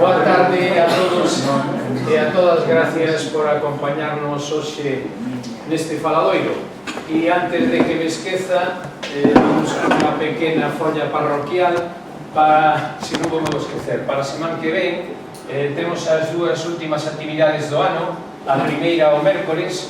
Boa tarde a todos e a todas, gracias por acompañarnos hoxe neste faladoiro. E antes de que me esqueza, vamos con unha pequena folla parroquial para, se non vou esquecer, para a semana que ven temos as dúas últimas actividades do ano. A primeira o mércores,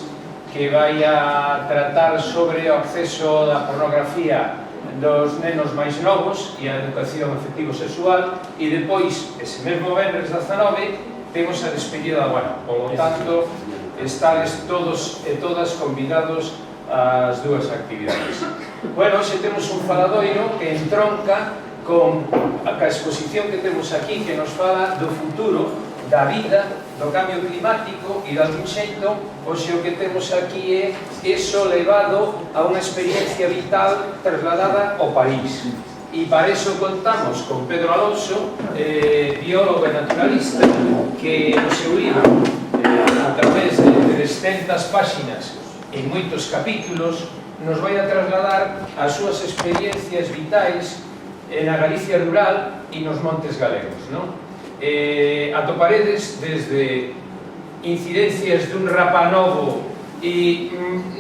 que vai a tratar sobre o acceso da pornografía dos nenos máis novos e a educación afectivo-sexual, e depois, ese mesmo venres 19, temos a despedida do ano. Por lo tanto, estades todos e todas convidados ás dúas actividades. Bueno, hoxe temos un faladoiro que entronca con a exposición que temos aquí, que nos fala do futuro, da vida, do cambio climático, e de algún xeito, hoxe o que temos aquí é eso levado a unha experiencia vital trasladada ao país. E para iso contamos con Pedro Alonso, biólogo e naturalista, que no seu libro, a través de 300 páxinas en moitos capítulos, nos vai a trasladar as súas experiencias vitais na Galicia rural e nos montes galegos, non? Atoparedes desde incidencias dun rapanovo e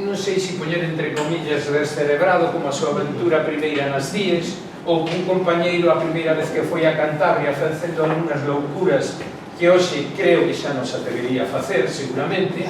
non sei se poñer entre comillas descerebrado, como a súa aventura primeira nas CIES, ou un compañeiro a primeira vez que foi a Cantabria facendo algunhas loucuras que hoxe creo que xa non se atrevería a facer seguramente,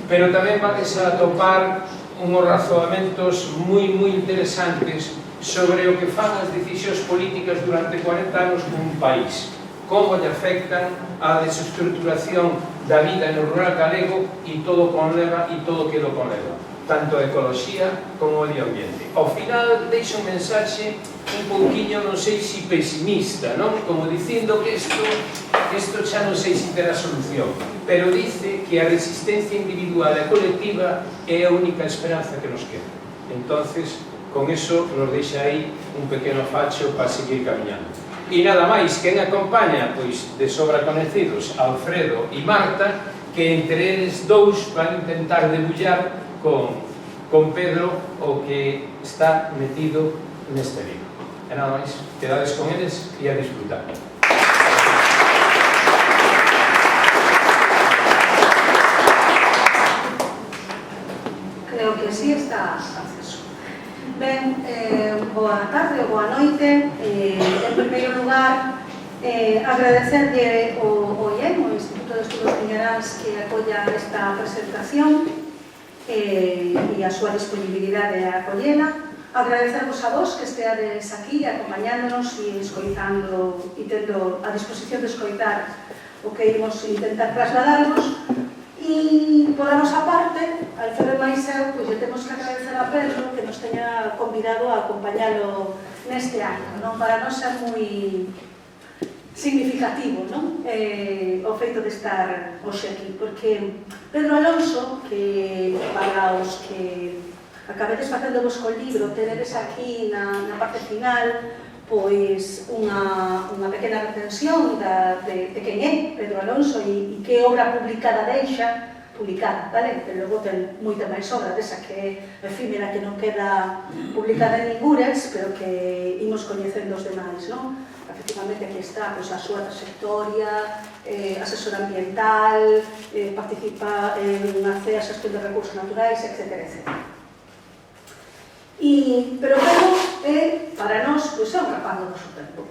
pero tamén vades a atopar unhos razoamentos moi interesantes sobre o que fan as decisións políticas durante 40 anos nun país, como lle afectan a desestructuración da vida no rural galego e todo conleva e todo que lo conleva, tanto a ecoloxía como o medio ambiente. Ao final deixa un mensaxe un pouquiño, non sei se pesimista, non? Como dicindo que isto xa non sei se terá solución, pero dice que a resistencia individual e colectiva é a única esperanza que nos queda. Entonces, con eso nos deixa aí un pequeno facho para seguir camiñando. E nada máis, quen acompaña, pois de sobra conhecidos, Alfredo e Marta, que entre eles dous van intentar debullar con Pedro o que está metido neste libro. E nada máis, quedades con eles e a disfrutar. Creo que así está acceso. Ben, boa tarde ou boa noite. En primeiro lugar, agradecerlle o IEM, o Instituto de Estudos Miñaráns, que acolla esta presentación e a súa disponibilidade a acollela. Agradecervos a vos que esteades aquí acompañándonos e escoitando e tendo a disposición de escoitar o que imos intentar trasladarnos. E, pola nosa parte, Alfredo e eu, pois, lle temos que agradecer a Pedro que nos teña convidado a acompañalo neste ano, non? Para nós é moi significativo, non? O feito de estar hoxe aquí, porque Pedro Alonso, que para os que acabedes facendovos co libro, tenedes aquí na parte final, pois unha pequena retensión de quen é Pedro Alonso e que obra publicada deixa, vale? Que logo ten moita máis obra desa que é efímera, que non queda publicada en ningures, pero que imos coñecendo os demais, non? Efectivamente, aquí está pois, a súa trayectoria, asesora ambiental, participa en a CEA, xestión de recursos naturais, etc. Pero Pedro é, para nós, pois é un rapaz do noso tempo.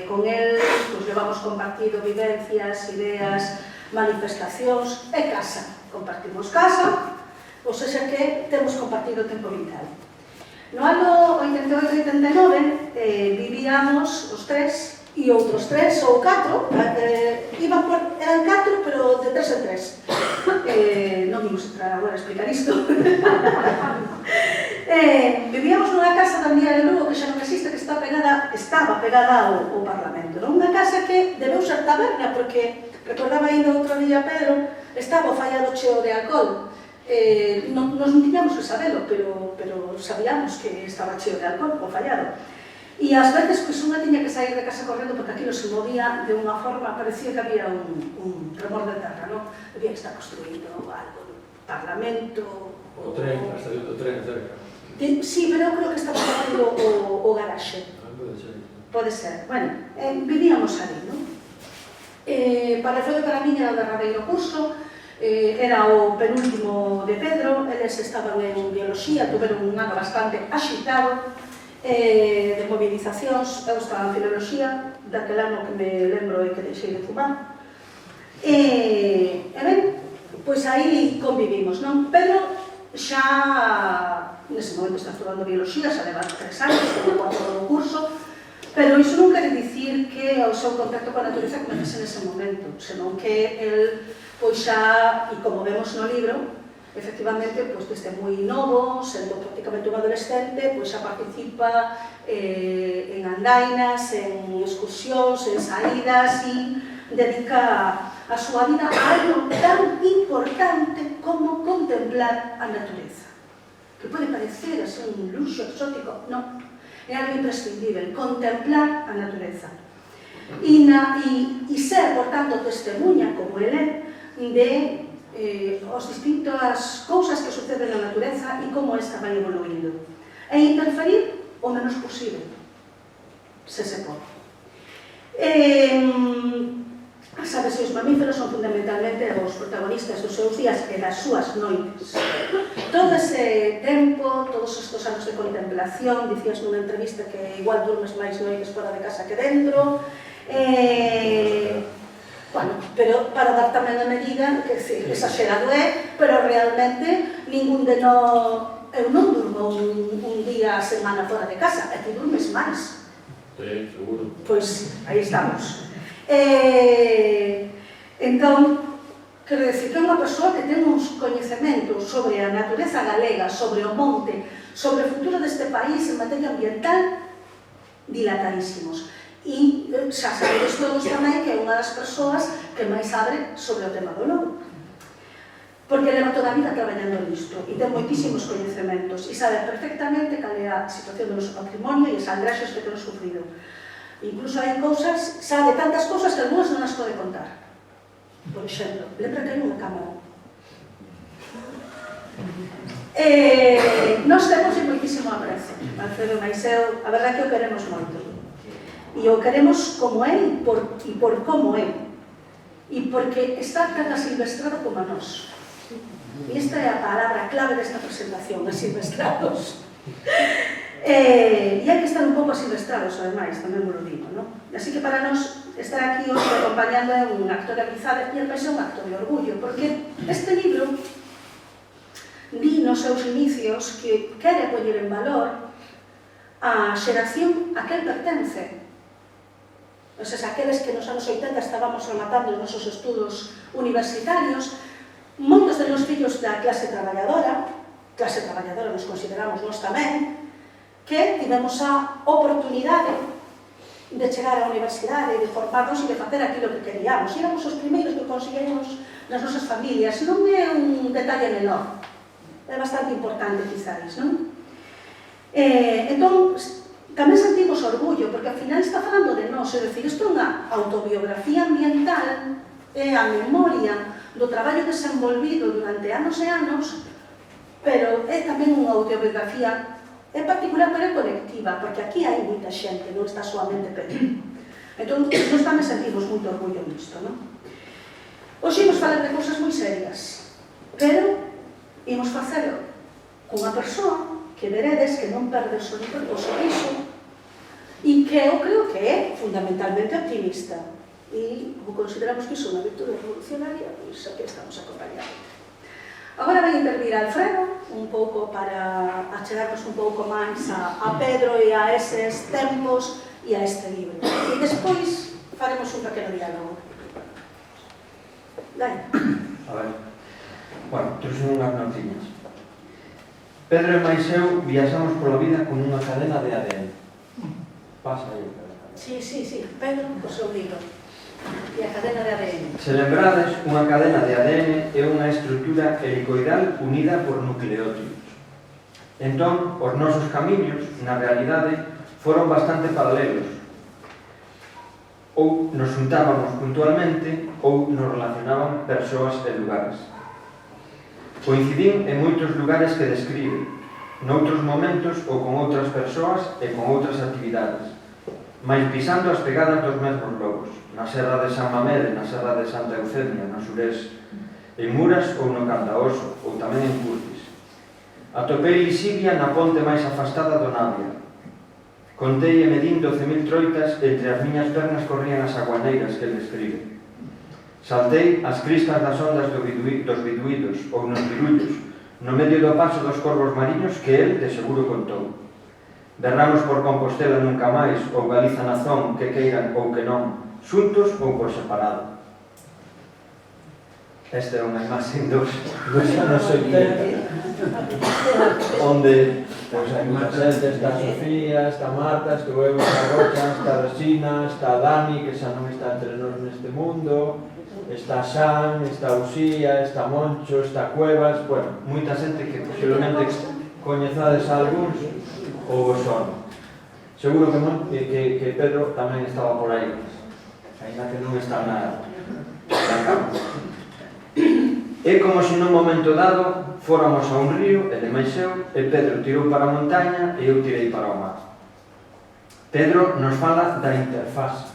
Con el levamos compartido vivencias, ideas, manifestacións e casa. Compartimos casa, ou seja que temos compartido tempo vital. No ano 88-89 vivíamos os tres e outros tres ou catro, eran catro, pero de tres en tres. Non imos entrar agora a explicar isto. Vivíamos nunha casa da Mía de Lugo que xa non existe, que estaba pegada ao Parlamento. Unha casa que debeu ser taberna, porque recordaba ainda outro día Pedro, estaba o fallado cheo de alcohol. Nos non tiñamos que sabelo, pero sabíamos que estaba cheo de alcohol o fallado. E ás veces unha tiña que sair de casa correndo porque aquilo se movía de unha forma, parecía que había un tremor de terra, non? Había que estar construído algo, Parlamento... O tren, a estación do tren cerca. Sí, pero eu creo que estaba facendo o garaxe. Pode ser. Pode ser. Bueno, vivíamos ali, non? Para Alfredo e para min era o derradeiro curso, era o penúltimo de Pedro, eles estaban en biología, tuveron un ano bastante axitado de movilizacións, eu estaba en filoloxía, daquel ano que me lembro é que deixei de fumar. E ben, pois aí convivimos, non? Pedro xa, nese momento está estudando biología, xa leva 3 anos, como 4 do curso, pero iso non quere dicir que o seu contacto coa natureza comecese nese momento, senón que el, pois xa, e como vemos no libro, efectivamente, pois desde moi novo, sendo prácticamente un adolescente, pois xa participa en andainas, en excursións, en saídas e dedica a súa vida a algo tan importante como contemplar a natureza. Que pode parecer así un luxo exótico, non. É algo imprescindible, contemplar a natureza. E ser, por tanto, testemunha, como ele, de as distintas cousas que suceden na natureza e como esta vai evoluindo. E interferir o menos posible, se se pode. Sabes, os mamíferos son fundamentalmente os protagonistas dos seus días e das súas noites. Todo ese tempo, todos estes anos de contemplación, dicías nunha entrevista que igual durmes máis noites fora de casa que dentro, bueno, pero para dar tamén a medida, que exagerado é, pero realmente ningún de nós, eu non durmo un día a semana fora de casa, e ti durmes máis. Sí, seguro. Pois, aí estamos. Entón, quero dicir que é unha persoa que ten uns coñecementos sobre a natureza galega, sobre o monte, sobre o futuro deste país en materia ambiental dilatadísimos. E xa sabedes todos tamén que é unha das persoas que máis abre sobre o tema do lobo. Porque leva toda a vida traballando nisto e ten moitísimos coñecementos e sabe perfectamente cal é a situación do noso patrimonio e os aldraxos que temos sufrido. Incluso hai cousas, sabe tantas cousas que algunhas non as pode contar. Por exemplo, lembra que hai unha cámara. Nós temos moitísimo aprecio. Alfredo máis eu, a verdade que o queremos moito. E o queremos como é e por como é. E porque está tan asilvestrado como a nós. E esta é a palabra clave desta presentación, asilvestrados. E hai que estar un pouco asilvestrados, ademais, tamén vos lo digo, non? Así que para nós, estar aquí hoxe acompañando é un acto de amizade e ademais é un acto de orgullo, porque este libro di nos seus inicios que quere poñer en valor a xeración a que el pertence. O sea, aqueles que nos anos 80 estábamos rematando os nosos estudos universitarios, moitos de nos fillos da clase traballadora nos consideramos nós tamén, que tivemos a oportunidade de chegar á universidade, de formarnos e de facer aquilo que queríamos. E éramos os primeiros que conseguimos nas nosas familias. Non é un detalle menor, é bastante importante, quizáis, non? Entón, tamén sentimos orgullo, porque ao final está falando de nós, é dicir, isto é unha autobiografía ambiental, é a memoria do traballo desenvolvido durante anos e anos, pero é tamén unha autobiografía en particular, pero é colectiva, porque aquí hai moita xente, non está solamente Pedro. Entón, nós tamén sentimos moito orgullo nisto, non? Hoxe imos falar de cousas moi serias, pero imos facelo cunha persoa que veredes que non perde o sorriso e que eu creo que é fundamentalmente optimista. E como consideramos que iso é unha virtude revolucionaria, pois aquí estamos acompañados. Agora vai intervir Alfredo, un pouco para achegarnos un pouco máis a Pedro e a eses tempos e a este libro. E despois faremos un pequeno diálogo. Dai. A ver. Bueno, trouxen unhas notiñas. Pedro e máis eu viaxamos pola vida con unha cadena de ADN. Pasa aí o cadena. Sí, Pedro, o seu libro. E a cadena de ADN. Se lembrades, unha cadena de ADN é unha estrutura helicoidal unida por nucleótidos. Entón, os nosos camiños, na realidade, foron bastante paralelos. Ou nos juntábamos puntualmente, ou nos relacionaban persoas e lugares. Coincidín en moitos lugares que describe, noutros momentos ou con outras persoas e con outras actividades. mais pisando as pegadas dos mesmos lobos, na serra de San Mamede, na serra de Santa Eufemia, no Surés, en Muras ou no Candaoso, ou tamén en Curtis. Atopei Lisibia na ponte máis afastada do Navia. Contei e medín 12.000 troitas, entre as miñas pernas corrían as aguaneiras que ele escribe. Saltei as cristas das ondas dos biduídos ou nos virullos, no medio do paso dos corvos mariños que el de seguro contou. Berramos por Compostela nunca máis, ou Galiza nazón, que queiran ou que non, xuntos ou por separado. Esta é unha imaxe dos anos 80, onde hai moita xente, está Sofía, está Marta, estuvo está Rocha, está Resina, está Dani, que xa non está entre nós neste mundo, está San, está Uxía, está Moncho, está Cuevas, bueno, moita xente que posiblemente coñezades a algúns ou vos son. Seguro que Pedro tamén estaba por aí, ainda que non está na campo. É como se nun momento dado fóramos a un río, ele máis eu, e Pedro tirou para a montaña e eu tirei para o mar. Pedro nos fala da interfase,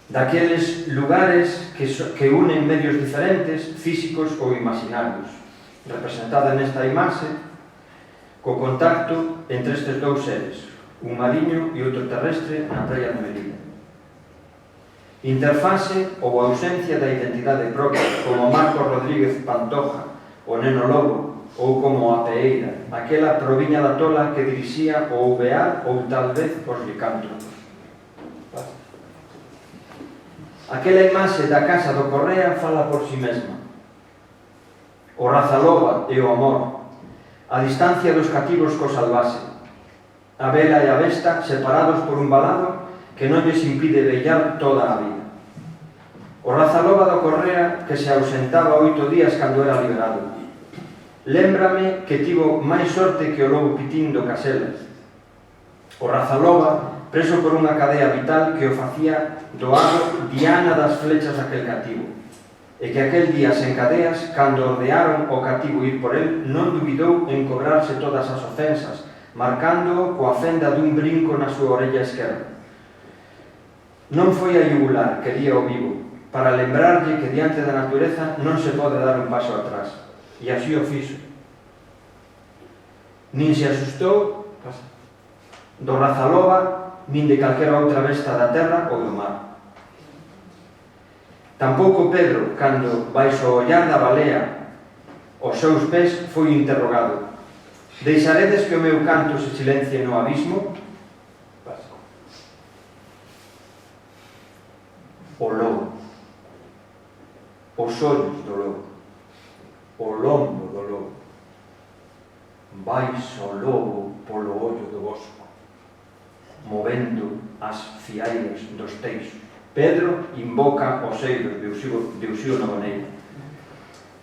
daqueles lugares que unen medios diferentes, físicos ou imaginarios, representada nesta imaxe co contacto entre estes dous seres, un mariño e outro terrestre na praia de Melilla. Interfase ou ausencia da identidade propia, como Marcos Rodríguez Pantoja, o Neno Lobo, ou como a Peeira, aquela proviña da tola que dirixía o UVA ou tal vez os licántropos. Aquela imaxe da casa do Correa fala por si mesma. O Razaloba e o amor, a distancia dos cativos co salvaxe, a vela e a besta separados por un valado que non lles impide vellar toda a vida. O Razaloba do Correa que se ausentaba 8 días cando era liberado. Lémbrame que tivo máis sorte que o lobo pitín do Caselas. O Razaloba preso por unha cadea vital que o facía doado diana das flechas daquel cativo, e que aquel día sen cadeas, cando ordearon o cativo ir por el, non dubidou en cobrarse todas as ofensas, marcándoo coa fenda dun brinco na súa orella esquerda. Non foi a yugular, quería o vivo, para lembrarlle que diante da natureza non se pode dar un paso atrás, e así o fixo. Nin se asustou do Razaloba, nin de calquera outra besta da terra ou do mar. Tampouco Pedro, cando, baixo o ollar da balea, os seus pés foi interrogado: deixaredes que o meu canto se silencie no abismo? O lobo, os ollos do lobo, o lombo do lobo, baixo o lobo polo ollo do bosco, movendo as fiairas dos teixos. Pedro invoca os eiros de Uxío Novoneira.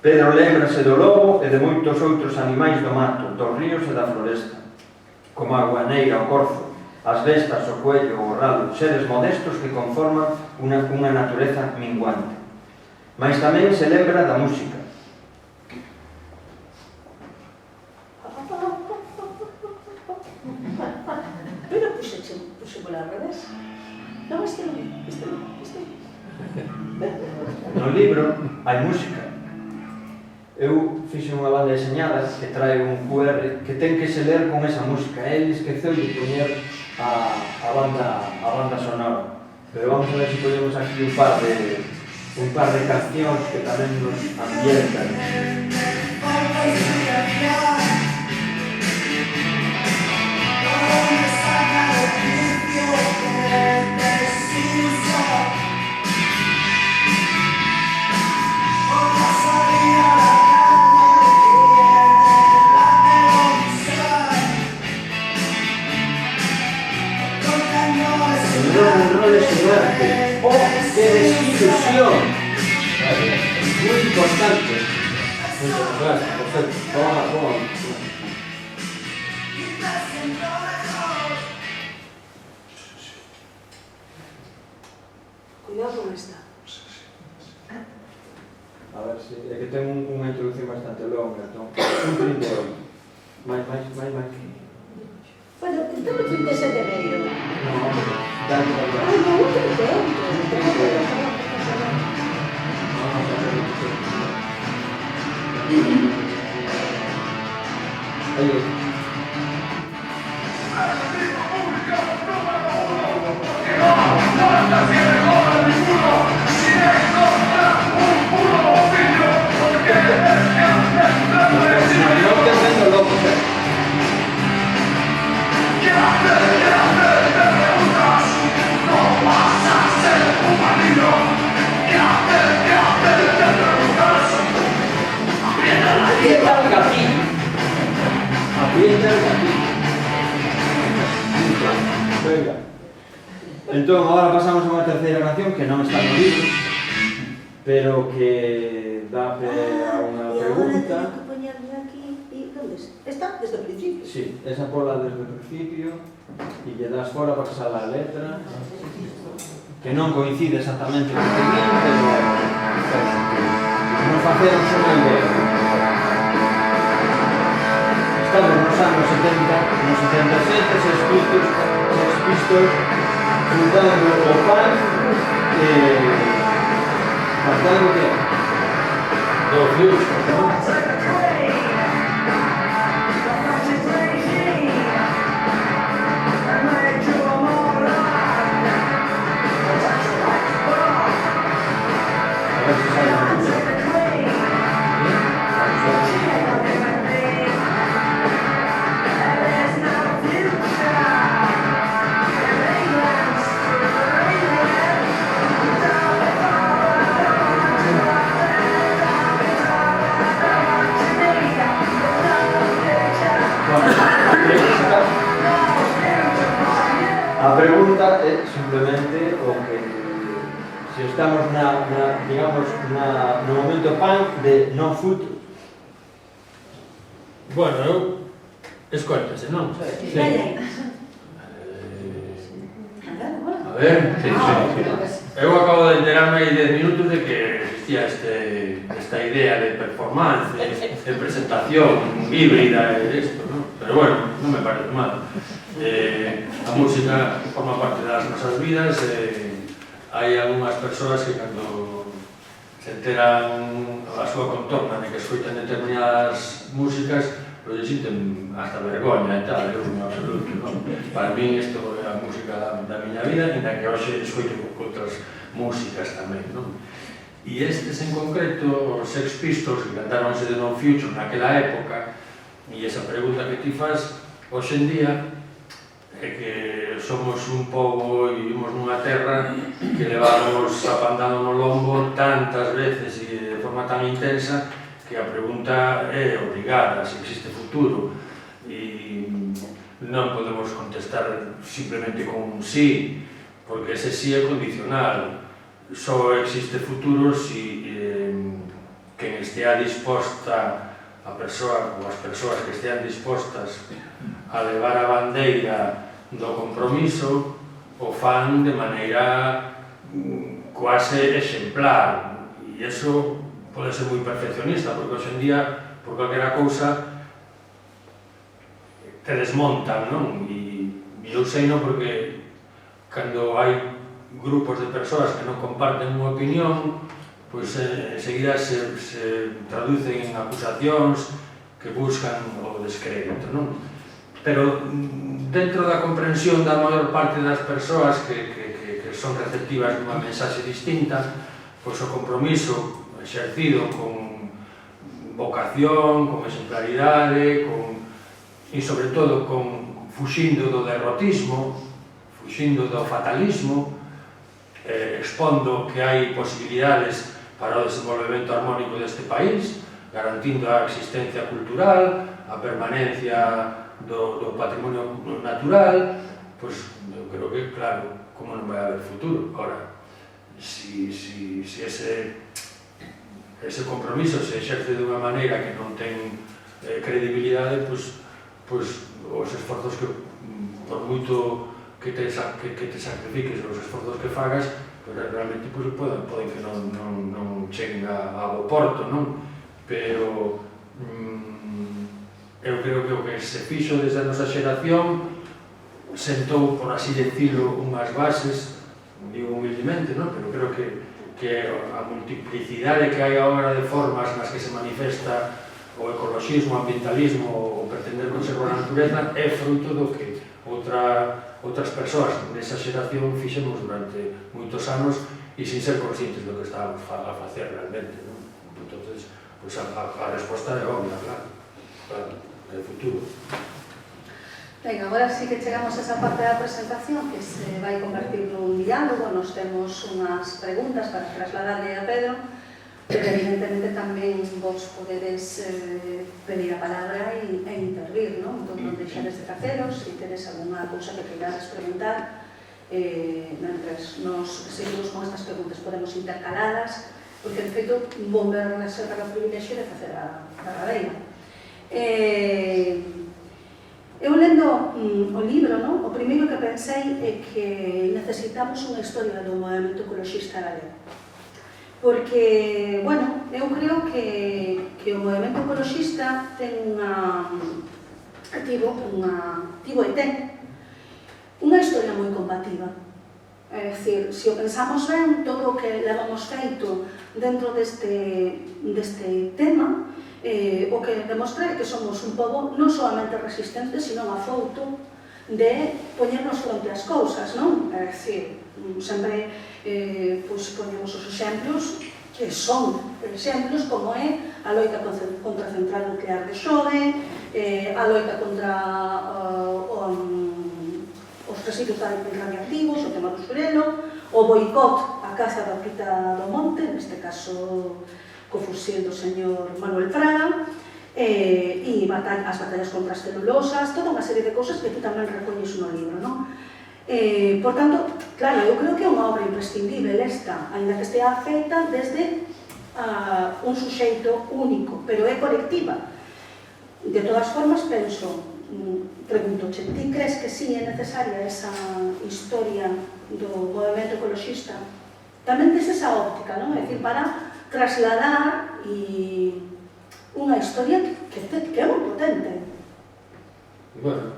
Pedro lémbrase do lobo e de moitos outros animais do mato, dos ríos e da floresta, como a guaneira, o corzo, as bestas, o cuello, o ralo, seres modestos que conforman unha natureza minguante. Mas tamén se lembra da música. Pero puxe pola revés. Non, este non. No libro hai música. Eu fixe unha banda deseñada que trae un QR que ten que se ler con esa música. Ele esqueceu de poñer a banda sonora. Pero vamos a ver se ponemos aquí un par de cancións que tamén nos ambientan. ¡Oh, qué desilusión! Muy importante. Muchas gracias, perfecto. Vamos. Cuidado con esta. A ver si... É que ten unha introducción bastante longa, entón... Un 38. Mais. Bueno, estamos 37 e medio. Ai, no último tempo. Aprieta el gatillo. Aprieta el gatillo. Venga. Entón, agora pasamos a unha terceira canción que non está no libro, pero que dá a unha pregunta. E agora teño que poñerme aquí. E onde está? Desde o principio. Sí, esa pola desde o principio e lle das fora para que salga a letra, que non coincide exactamente co que tenían, pero nos faceron unha idea. Estamos nos anos 70, nos 77, Sex Pistols, juntando o pan marcando que do Future, non? A pregunta é simplemente o que se estamos digamos, no momento pan de no futuro. Bueno, eu escoitase, non? Sí. A ver, sí. Eu acabo de enterarme aí 10 minutos de que existía esta idea de performance, de presentación híbrida e isto, non? Pero bueno, non me parece mal. A música forma parte das nosas vidas e hai algunhas persoas que cando se enteran a súa contorna de que escoitan determinadas músicas pois sinten hasta vergoña e tal, eu no absoluto, non? Para min isto é a música da miña vida, ainda que hoxe escoito outras músicas tamén, non? E estes en concreto, os Sex Pistols, que cantáronse de No Future naquela época, e esa pregunta que ti faz, hoxe en día, é que somos un pobo e vivimos nunha terra que levamos apandando no lombo tantas veces e de forma tan intensa que a pregunta é obrigada, se existe futuro, e non podemos contestar simplemente con un sí, porque ese sí é condicional. Só existe futuro se quen estea disposta, a persoa ou as persoas que estean dispostas a levar a bandeira do compromiso o fan de maneira quase exemplar, e iso pode ser moi perfeccionista, porque hoxe en día por calquera cousa te desmontan, non? E eu sei non, porque cando hai grupos de persoas que non comparten unha opinión, pois enseguida se traducen en acusacións que buscan o descrédito, non? Pero dentro da comprensión da maior parte das persoas que son receptivas dunha mensaxe distinta, pois o compromiso exercido con vocación, con exemplaridade, e sobre todo con fuxindo do derrotismo, fuxindo do fatalismo, expondo que hai posibilidades para o desenvolvemento armónico deste país, garantindo a existencia cultural, a permanencia do patrimonio natural, pois eu creo que, claro, como non vai haber futuro. Ora, se ese compromiso se exerce de unha maneira que non ten credibilidade, pois os esforzos que, por moito que te sacrifiques, os esforzos que fagas, realmente poden que non cheguen a bo porto, non? Pero eu creo que o que se fixo desde a nosa xeración sentou, por así decirlo, unhas bases, digo humildemente, non? Pero creo que a multiplicidade que hai agora de formas nas que se manifesta o ecologismo, o ambientalismo, o pretender conservar a natureza é fruto do que outras persoas nesa xeración fixemos durante moitos anos e sin ser conscientes do que estábamos a facer realmente, non? Entón, pues a resposta é obvia, claro, é o futuro. Ben, agora sí que chegamos a esa parte da presentación que se vai convertir nun diálogo. Nos temos unhas preguntas para trasladarle a Pedro, pero evidentemente tamén vos podedes pedir a palabra e intervir, non? Entón, non deixades de faceros, se tedes alguna cousa que queirades preguntar, mentres nos seguimos con estas preguntas podemos intercaladas, porque, de feito, vou ver a serra o privilexio de facer a radeira. Eu lendo o libro, non? O primeiro que pensei é que necesitamos unha historia do movimento ecoloxista galego. Porque, bueno, eu creo que o movimento ecoloxista ten tivo e ten unha historia moi combativa. É dicir, se o pensamos ben, todo o que levamos feito dentro deste tema, o que demostra é que somos un pobo non solamente resistente, sino afouto de poñernos fronte ás cousas, non? É dicir, sempre poñemos os exemplos que son exemplos como é a loita contra a central nuclear de Xove, a loita contra os residuos radiactivos, o tema do xurelo, o boicot á caza da pita do monte, neste caso co fusil do señor Manuel Fraga, e as batallas contra as celulosas, toda unha serie de cousas que tú tamén recolles no libro, non? Por tanto, claro, eu creo que é unha obra imprescindible esta, ainda que estea feita desde un suxeito único, pero é colectiva. De todas formas, preguntoche, ti crees que sí é necesaria esa historia do movimento ecoloxista? Tamén tes esa óptica, non? É dicir, para trasladar unha historia que é moi potente. Bueno,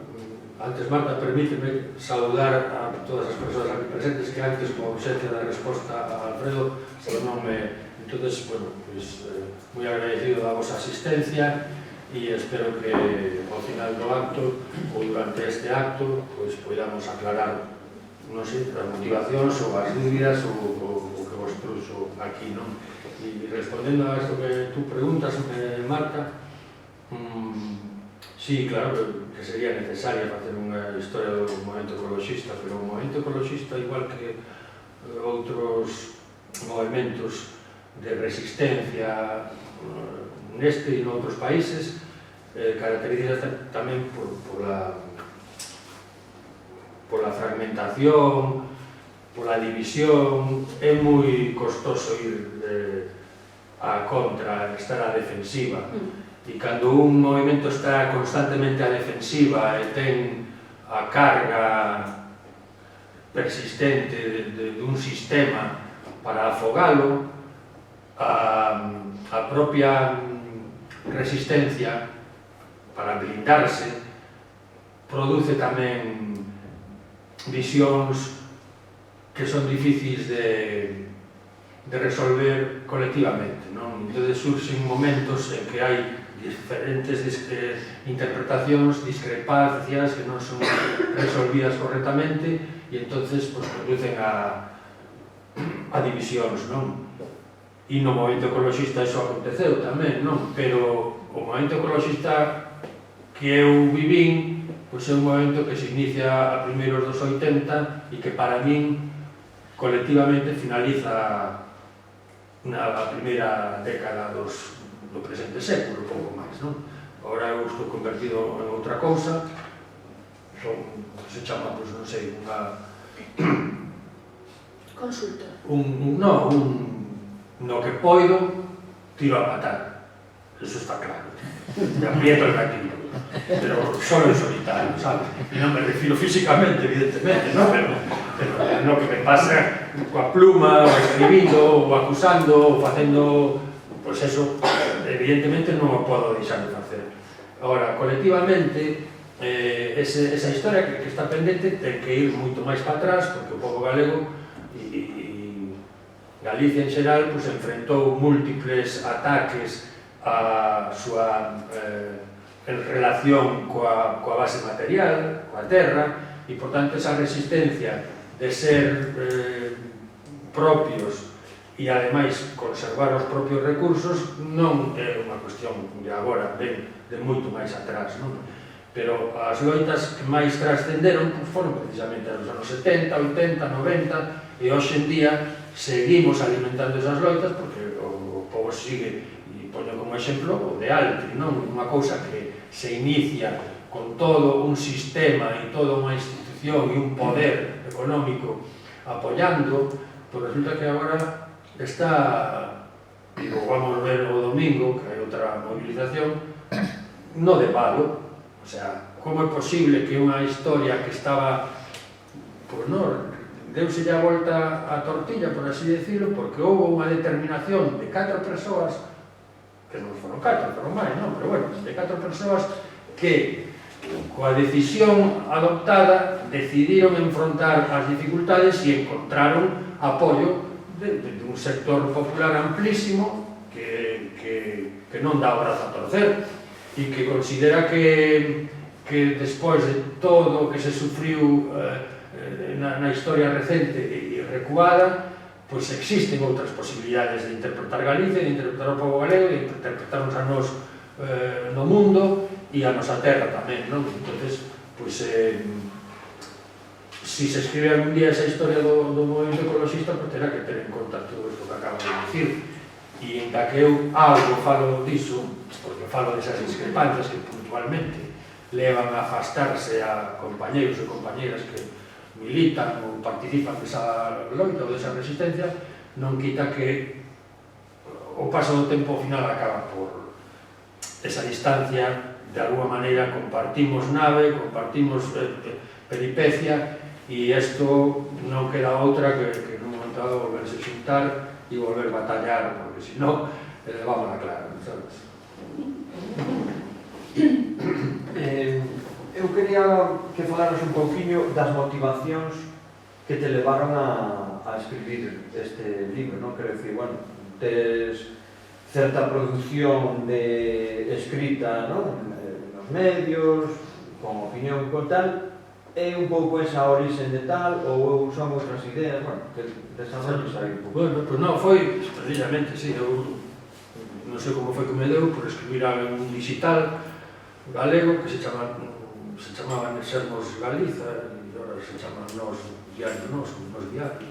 antes, Marta, permíteme saludar a todas as persoas aquí presentes que antes, por ausencia da resposta a Alfredo, non me... Entonces, bueno, pues, moi agradecido da vosa asistencia e espero que ao final do acto ou durante este acto pues, podamos aclarar, non sei, as motivacións ou as dúbidas ou o que vos trouxo aquí, non? E respondendo a isto que tú preguntas, Marta, sí, claro, que sería necesaria facer unha historia do movimento ecoloxista, pero o movimento ecoloxista, igual que outros movimentos de resistencia neste e noutros países, caracteriza tamén pola fragmentación, pola división. É moi costoso ir a contra, estar a defensiva. E cando un movimento está constantemente a defensiva e ten a carga persistente dun sistema para afogalo, a propia resistencia para blindarse produce tamén visións que son difíciles de resolver colectivamente, non? Entón surxen momentos en que hai diferentes interpretacións, discrepancias que non son resolvidas correctamente e entonces conducen a divisións, non? E no movimento ecoloxista iso aconteceu tamén, non? Pero o movimento ecoloxista que eu vivín pois é un movimento que se inicia a primeiros dos 80 e que para min colectivamente finaliza na primeira década do presente século, pouco máis, non? Agora eu estou convertido en outra cousa, se chama, pois non sei, unha... Consultor. No que poido, tiro a matar. Eso está claro. Me aprieto el gatillo. Pero solo en solitario, sabes? E non me refiro físicamente, evidentemente, non? Pero no que me pasa coa pluma, ou escribindo, ou acusando, ou facendo... Pois eso, evidentemente, non o podo deixar de facer. Agora, colectivamente, esa historia que está pendente ten que ir moito máis para atrás, porque o pobo galego e Galicia en xeral enfrentou múltiples ataques a súa en relación coa base material, coa terra, e por tanto esa resistencia de ser propios e ademais conservar os propios recursos non é unha cuestión de agora, de moito máis atrás, non? Pero as loitas que máis trascenderon foron precisamente nos anos 70, 80, 90, e hoxe en día seguimos alimentando esas loitas porque o pobo sigue, e poño como exemplo o de Altri, non? Unha cousa que se inicia con todo un sistema e toda unha institución e un poder económico apoiando, pois resulta que agora está, digo, vamos ver o domingo, que hai outra movilización, no de palo. O sea, como é posible que unha historia que estaba, pois non, deuse a volta a tortilla, por así decirlo, porque houve unha determinación de 4 persoas, que non foron 4, foron máis, non? Pero bueno, de 4 persoas que, coa decisión adoptada, decidiron enfrontar as dificultades e encontraron apoio de un sector popular amplísimo que non dá o brazo a torcer e que considera que despois de todo o que se sufriu na historia recente e recuada, pois existen outras posibilidades de interpretar Galicia, de interpretar o pobo galego, de interpretarnos a nos no mundo e a nosa terra tamén, non? Entonces, pois, si se escribe algún día esa historia do movimento ecologista, pois terá que ter en conta todo isto que acabo de dicir. E en que eu algo falo diso, porque falo desas discrepancias que puntualmente levan a afastarse a compañeros e compañeras que militan ou participan desa loita ou desa resistencia, non quita que o paso do tempo ao final acaba por esa distancia. De alguma maneira compartimos nave, compartimos peripecia, e isto non queda outra que nun momento dado volverse xuntar e volver a batallar, porque senón vamos a clara, sabes? Eu quería que falaras un pouquiño das motivacións que te levaron a escribir este libro, non? Quero dicir, bueno, tes certa produción de escrita, non? Nos medios, con opinión, con tal, é un pouco esa origen de tal, ou son outras ideas, bueno, que desarrollos aí un pouco. Bueno, pois non, foi precisamente, sí, eu non sei como foi que me deu por escribir algo en un digital galego que se chamaban Sermos Galiza, e agora se chaman Nos Diario, Nos Diario,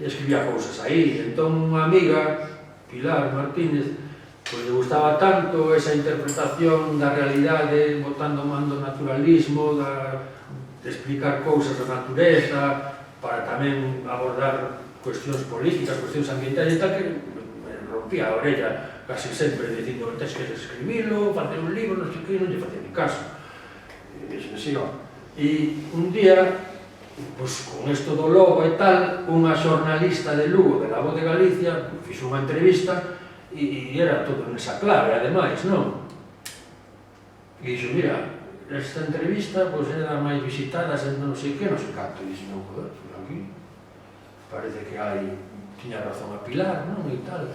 e escribía cousas aí. Entón unha amiga, Pilar Martínez, pois lle gustaba tanto esa interpretación da realidade, botando man do naturalismo, de explicar cousas da natureza, para tamén abordar cuestións políticas, cuestións ambientais e tal, que me rompía a orella casi sempre dicindo que tens que escribilo, facer un libro, non sei que, non lle facía ni caso. E un día, pois, con isto do logo e tal, unha xornalista de Lugo, de La Voz de Galicia, fixo unha entrevista e era todo nesa clave, ademais, non? E dixo, mira, esta entrevista pois era máis visitada en non sei que, non sei canto, e dixo, non, joder, aquí parece que tiña razón a Pilar, non? E tal.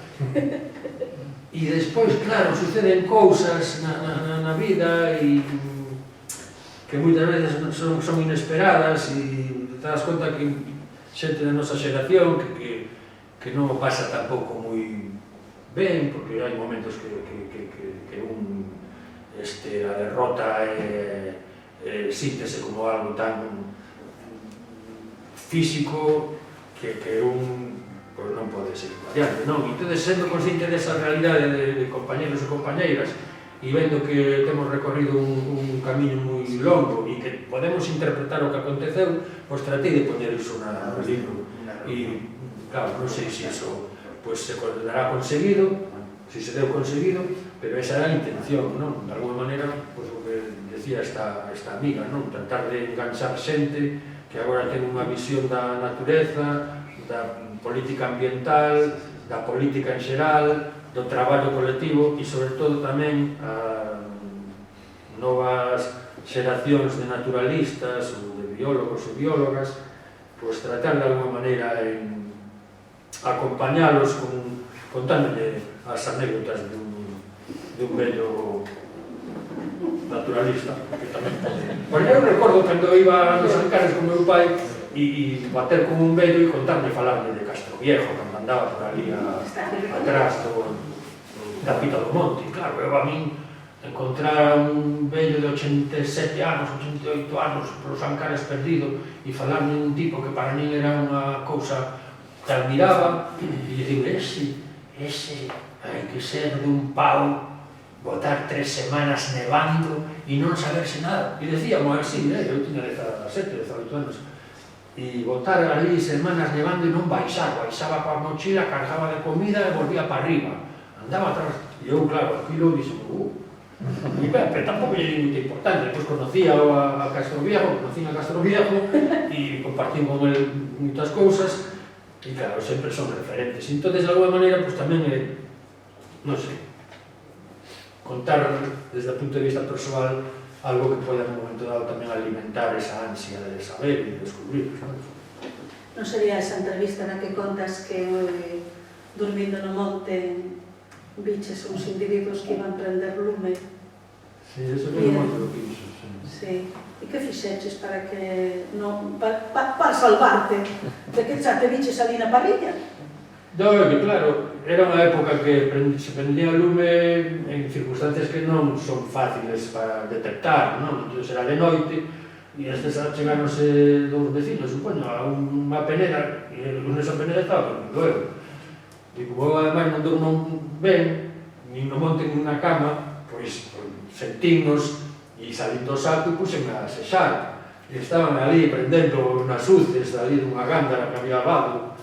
E despois, claro, suceden cousas na vida e que moitas veces son inesperadas e te das conta que xente da nosa xeración que non pasa tampouco moi ben, porque hai momentos que a derrota síntese como algo tan físico que pois non pode ser variante, non? E entón, sendo consciente desa realidade de compañeros e compañeiras e vendo que temos recorrido un camiño moi longo e que podemos interpretar o que aconteceu, pois tratei de poñer iso no libro. E, claro, non sei se iso se dará conseguido, se se deu conseguido, pero esa era a intención, non? De alguma maneira, pois o que decía esta amiga, non? Tratar de enganchar xente que agora ten unha visión da natureza, da política ambiental, da política en xeral, do traballo colectivo e, sobre todo, tamén novas xeracións de naturalistas ou de biólogos e biólogas, pois tratar de alguma maneira en acompañalos contándolle as anécdotas dun vello naturalista, que tamén pode. Porque eu recordo cando iba nos Ancares con meu pai e bater con un vello e contarme falarme de Castroviejo, cando andaba por ali atrás da Pita do Monte. Claro, eu a min encontrar un vello de 87 anos, 88 anos polos Ancares perdido e falarme un tipo que para min era unha cousa que admiraba e digo, ese hai que ser dun pau botar 3 semanas nevando e non saberse nada. E decíamos así, eu tiña 17, 18 anos, e botar ali semanas nevando e non baixaba coa mochila, cargaba de comida e volvía para arriba, andaba atrás. E eu, claro, aquilo dixo, e pero tampouco lle di moita importancia. Depois conocía a Castroviejo, e compartín con ele moitas cousas, e claro, sempre son referentes. Entón, de alguma maneira, pues tamén é, non sei, contar desde o punto de vista persoal algo que poida en un momento dado tamén alimentar esa ansia de saber e de descubrir, sabes? Non sería esa entrevista na que contas que dormindo no monte biches uns individuos que iban prender lume? Sí, eso é moito do que dixo, sí. Sí. E que fixeches para que non para salvarte de que xa te biches ali na parrilla? No, que claro, era unha época que se prendía lume en circunstancias que non son fáciles para detectar, non? Entón era de noite e estes chegáronse dous vecinos, supoño, a unha peneda e nesa peneda estaba dormindo eu. E como ademais non durmo ben, nin no monte nin na cama, pois sentimos e salín do saco e puxenme a sexar. E estaban ali prendendo unhas uces ali dunha gándara que había abado.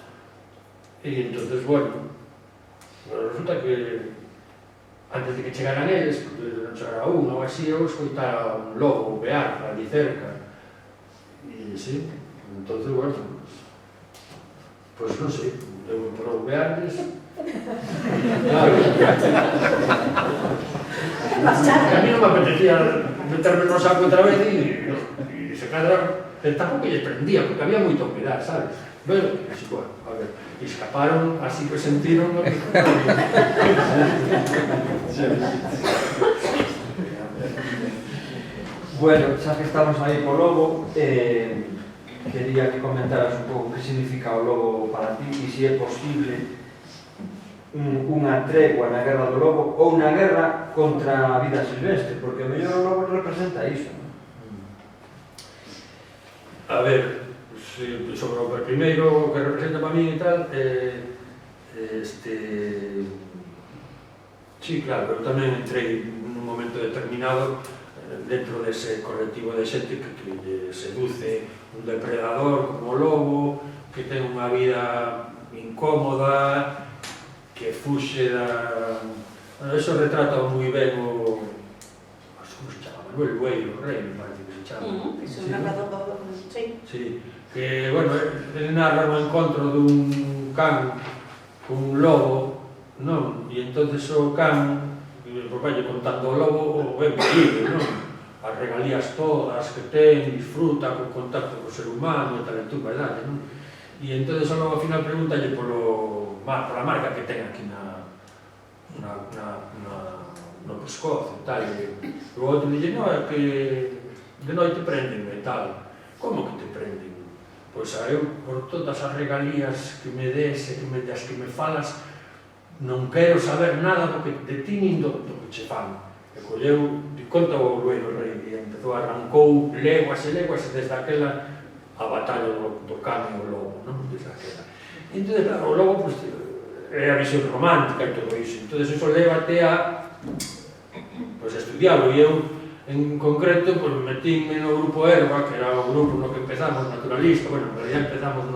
E entonces, bueno, resulta que antes de que chegaran eles, porque non chegara unha ou así, eu escoitara un lobo bear ali cerca. E sí, entonces, bueno, pues non sei, eu por bearles. Claro. A mí non me apetecía meterme no saco outra vez e se cadra, pero tampouco lle prendía, porque había moita humedad, sabes? Bueno, así, bueno, a ver, escaparon, así que sentiron. Bueno, xa que estamos aí co lobo, quería que comentaras un pouco que significa o lobo para ti e se é posible unha tregua na guerra do lobo ou unha guerra contra a vida silvestre, porque o mellor o lobo representa iso, non? A ver, sobre o primeiro que representa para mí e tal, sí, claro, eu tamén entrei nun momento determinado dentro dese colectivo de xente que lle seduce un depredador como o lobo, que ten unha vida incómoda, que fuxe da... Bueno, eso retrata moi ben o... Como se chama? Manuel Bueiro Rey, me parece que se chama. É un narrador, sí. Sí, que, bueno, ele narra un encontro dun can con un lobo, non? E entonces o can, vai contando o lobo o ben vive, non? As regalías todas que ten, disfruta con contacto co ser humano e tal, e tú, verdade, non? E entonces o lobo ao final pregúntalle pola marca que ten aquí no pescozo e tal, e o outro dille, non, é que de noite prendenme e tal. Como que te prenden? Pois eu, por todas as regalías que me des e das que me falas, non quero saber nada do que de ti nin do que che fan. E colleu, e conta o Bueiro Rei, e empezou, arrancou leguas e leguas, e desde aquela a batalla do can e o lobo, non? Desde aquela. E entón, claro, o lobo, pois, é a visión romántica e todo iso. Entón, iso lévate a estudiarlo, e eu, en concreto, pues, metíme no grupo Herba, que era o grupo no que empezamos, naturalista, bueno, en realidad empezamos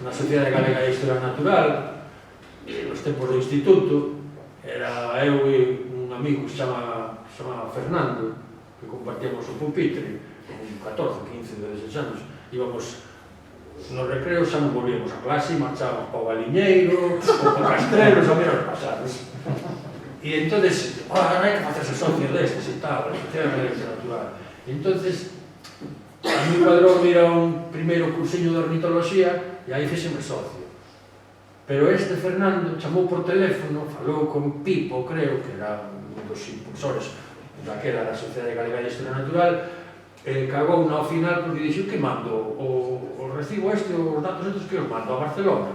na Sociedade Galega de Historia Natural, nos tempos do instituto, era eu e un amigo que se chama Fernando, que compartíamos o pupitre, con 14, 15, 16 anos, íbamos nos recreos, xa non volvíamos a clase, marchábamos para o Baliñeiro, ou para Castrelos, a ver os pasados. E entonces, hai que facerse socio destes e tal, a Sociedade Galega de Historia Natural. E Entonces, a mi padrón mira un primeiro cursiño de ornitoloxía e aí fixeme socio. Pero este Fernando chamou por teléfono, falou con Pipo, creo, que era un dos impulsores daquela da Sociedade Galega de Historia Natural, cagou ao final porque dixo que mando o recibo este, os datos estes que os mando a Barcelona.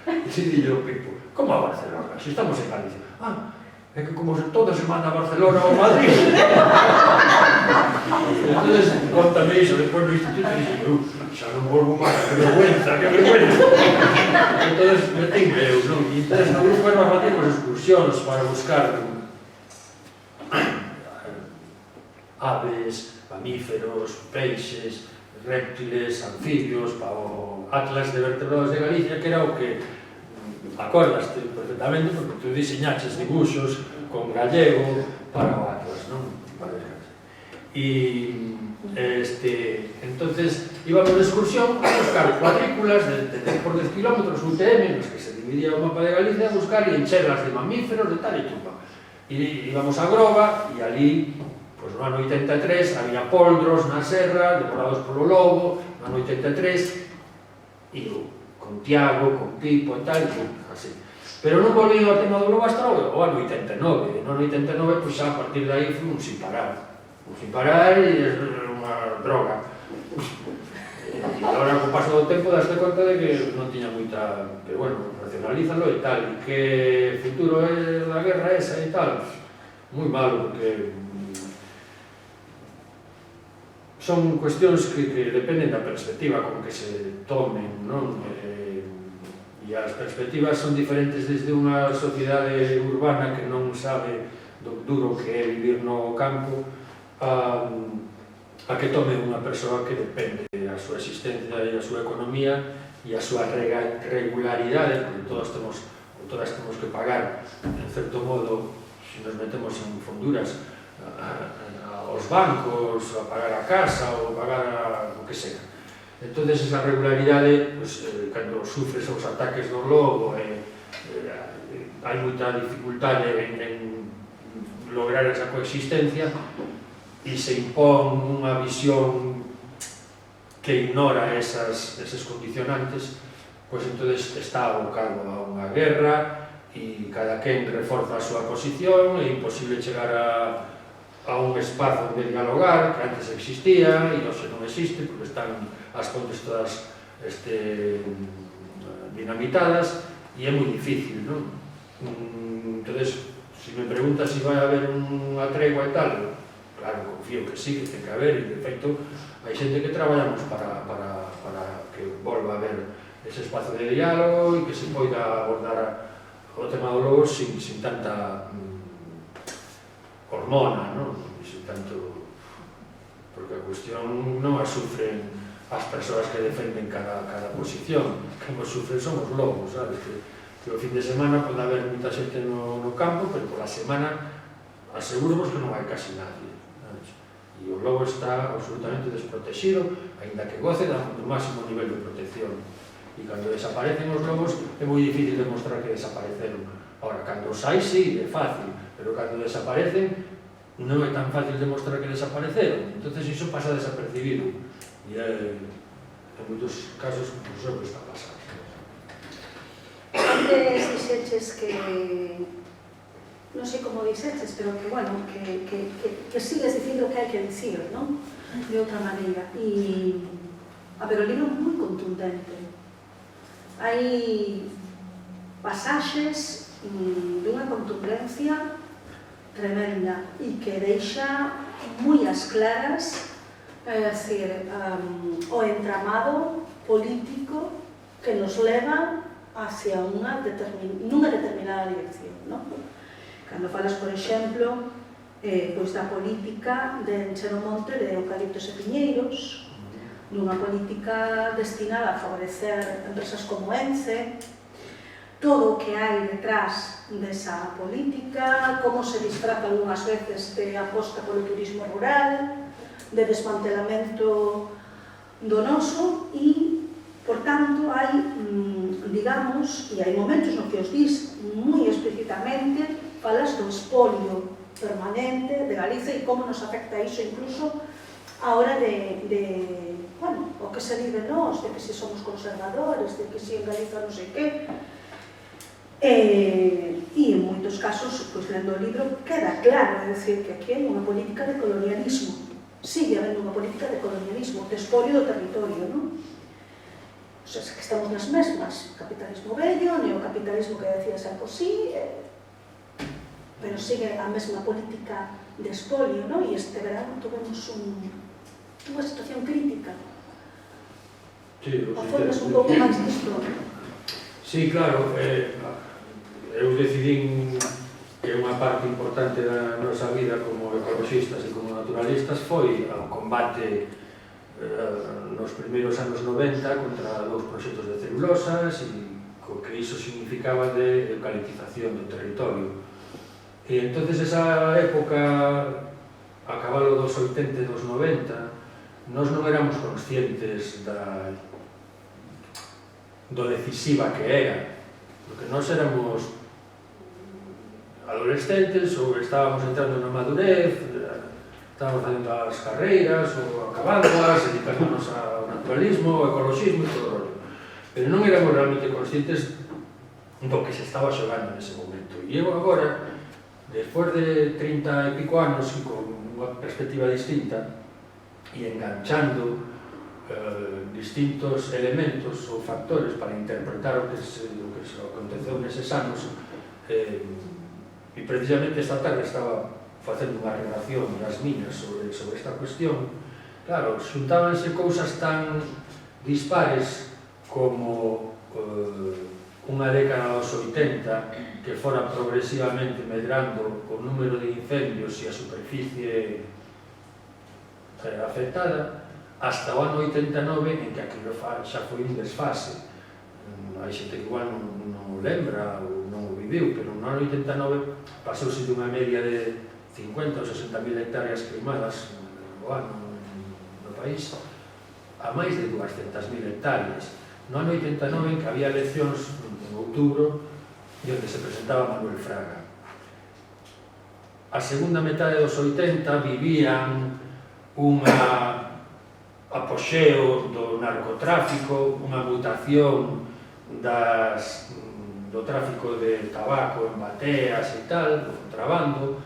E se dixo o Pipo, como a Barcelona? Se estamos en Galicia. É que como todo se manda a Barcelona ou Madrid. Entonces, contame iso, despois no instituto, e dixo, xa non volvo máis, que vergüenza, que vergüenza. Entonces, metín eu, non? E entonces, no grupo nos facíamos excursións para buscar aves, mamíferos, peixes, reptiles, anfibios, para o Atlas de Vertebrados de Galicia, que era o que acordaste perfectamente, porque tú diseñaches dibuxos con gallego para o Atlas, non? E entonces íbamos de excursión a buscar cuadrículas de 10 por 10 kilómetros UTM, nos que se dividía o mapa de Galicia, a buscar e encherlas de mamíferos, de tal e tupa. E íbamos a Groba, e ali, no ano 83, había poldros na serra, devorados polo lobo, no ano 83, e con Tiago, con Pipo e tal, así. Pero non volví ao tema do lobo hasta o ano 89. No ano 89, pois xa a partir de aí fomos sin parar. Sin parar e é unha droga. E agora, co paso do tempo, daste conta de que non tiña moita... Pero, bueno, racionalízalo e tal. E que futuro é da guerra esa e tal. Moi malo, porque son cuestións que dependen da perspectiva con que se tomen, non? E as perspectivas son diferentes desde unha sociedade urbana que non sabe do duro que é vivir no campo a que tome unha persoa que depende a súa existencia e a súa economía e a súa regularidade, porque todas temos que pagar, en certo modo, se nos metemos en fonduras, aos bancos, a pagar a casa ou pagar o que sea. Entón, esa regularidade, cando sufres os ataques do lobo, hai moita dificultade en lograr esa coexistencia e se impón unha visión que ignora eses condicionantes, pois entón está abocado a unha guerra e cada quen reforza a súa posición, é imposible chegar a un espazo onde dialogar, que antes existía e hoxe non existe, porque están as pontes todas dinamitadas e é moi difícil, non? Entón, se me preguntas se vai haber unha tregua e tal, claro, confío que sí, que ten que haber, e de feito hai xente que traballamos para que volva a haber ese espazo de diálogo e que se poida abordar o tema do lobo sin tanta hormona, non? Sin tanto... porque a cuestión non a sufren as persoas que defenden cada posición, que nos sufren son os lobos, sabes? Que o fin de semana pode haber moita xente no campo, pero pola semana aseguramos que non hai casi nadie, sabes? E o lobo está absolutamente desprotegido, aínda que goce do máximo nivel de protección. E cando desaparecen os lobos é moi difícil demostrar que desapareceron. Ahora, cando os hai, sí, é fácil, pero cando desaparecen non é tan fácil demostrar que desapareceron. Entón, iso pasa desapercibido. E en moitos casos non sei o que está pasando. Antes dixeches que non sei como dixeches, pero que, bueno, que sigues dicindo que hai que dicir, non? De outra maneira. Pero o libro é moi contundente. Hai pasaxes dunha contundencia tremenda e que deixa moi as claras, é dicir, o entramado político que nos leva hacia nunha determinada dirección, non? Cando falas, por exemplo, pois da política de encher o monte de eucaliptos e piñeiros, dunha política destinada a favorecer empresas como Ence, todo o que hai detrás desa política, como se disfraza algunhas veces de aposta polo turismo rural, de desmantelamento do noso e, por tanto, hai, digamos, e hai momentos no que os dis moi explícitamente, falas do espolio permanente de Galicia e como nos afecta iso incluso a hora de bueno, o que se vive nós, de que se somos conservadores, de que se en Galiza non sei que. E en moitos casos, pois, lendo o libro, queda claro, é dicir, que aquí hai unha política de colonialismo. Sigue habendo unha política de colonialismo, de espolio do territorio, non? O sea, que estamos nas mesmas, capitalismo bello, neocapitalismo que decía Sarkozy, pero sigue a mesma política de espolio, non? E este verano tuvemos unha situación crítica. Sí, O fondos un pouco máis disto. Sí, claro, eu decidín que unha parte importante da nosa vida como ecologistas e como naturalistas foi o combate nos primeiros anos 90 contra dous proxectos de celulosas e co que iso significaba de eucaliptización do territorio. E entonces esa época, a cabalo dos 80 e dos 90, nós non éramos conscientes do decisiva que era, porque nós éramos adolescentes ou estábamos entrando na madurez, estábamos facendo as carreiras ou acabándoas, dedicándonos ao naturalismo, ao ecologismo e todo o rollo. Pero non éramos realmente conscientes do que se estaba xogando nese momento. E eu agora, despois de 30 e pico anos e con unha perspectiva distinta e enganchando distintos elementos ou factores para interpretar o que se aconteceu neses anos, e precisamente esta tarde estaba facendo unha relación das miñas sobre esta cuestión. Claro, xuntábanse cousas tan dispares como unha década dos 80 que fora progresivamente medrando o número de incendios e a superficie afectada, hasta o ano 89 en que aquilo xa foi un desfase. Hai xente que igual non lembra ou non o viviu, pero no ano 89 pasouse dunha media de 50 ou 60.000 hectáreas queimadas no ano no país a máis de 200.000 hectáreas. No ano 89 en que había eleccións en outubro e onde se presentaba Manuel Fraga. A segunda metade dos 80 vivían unha apoxeo do narcotráfico, unha mutación do tráfico de tabaco en bateas e tal, do contrabando,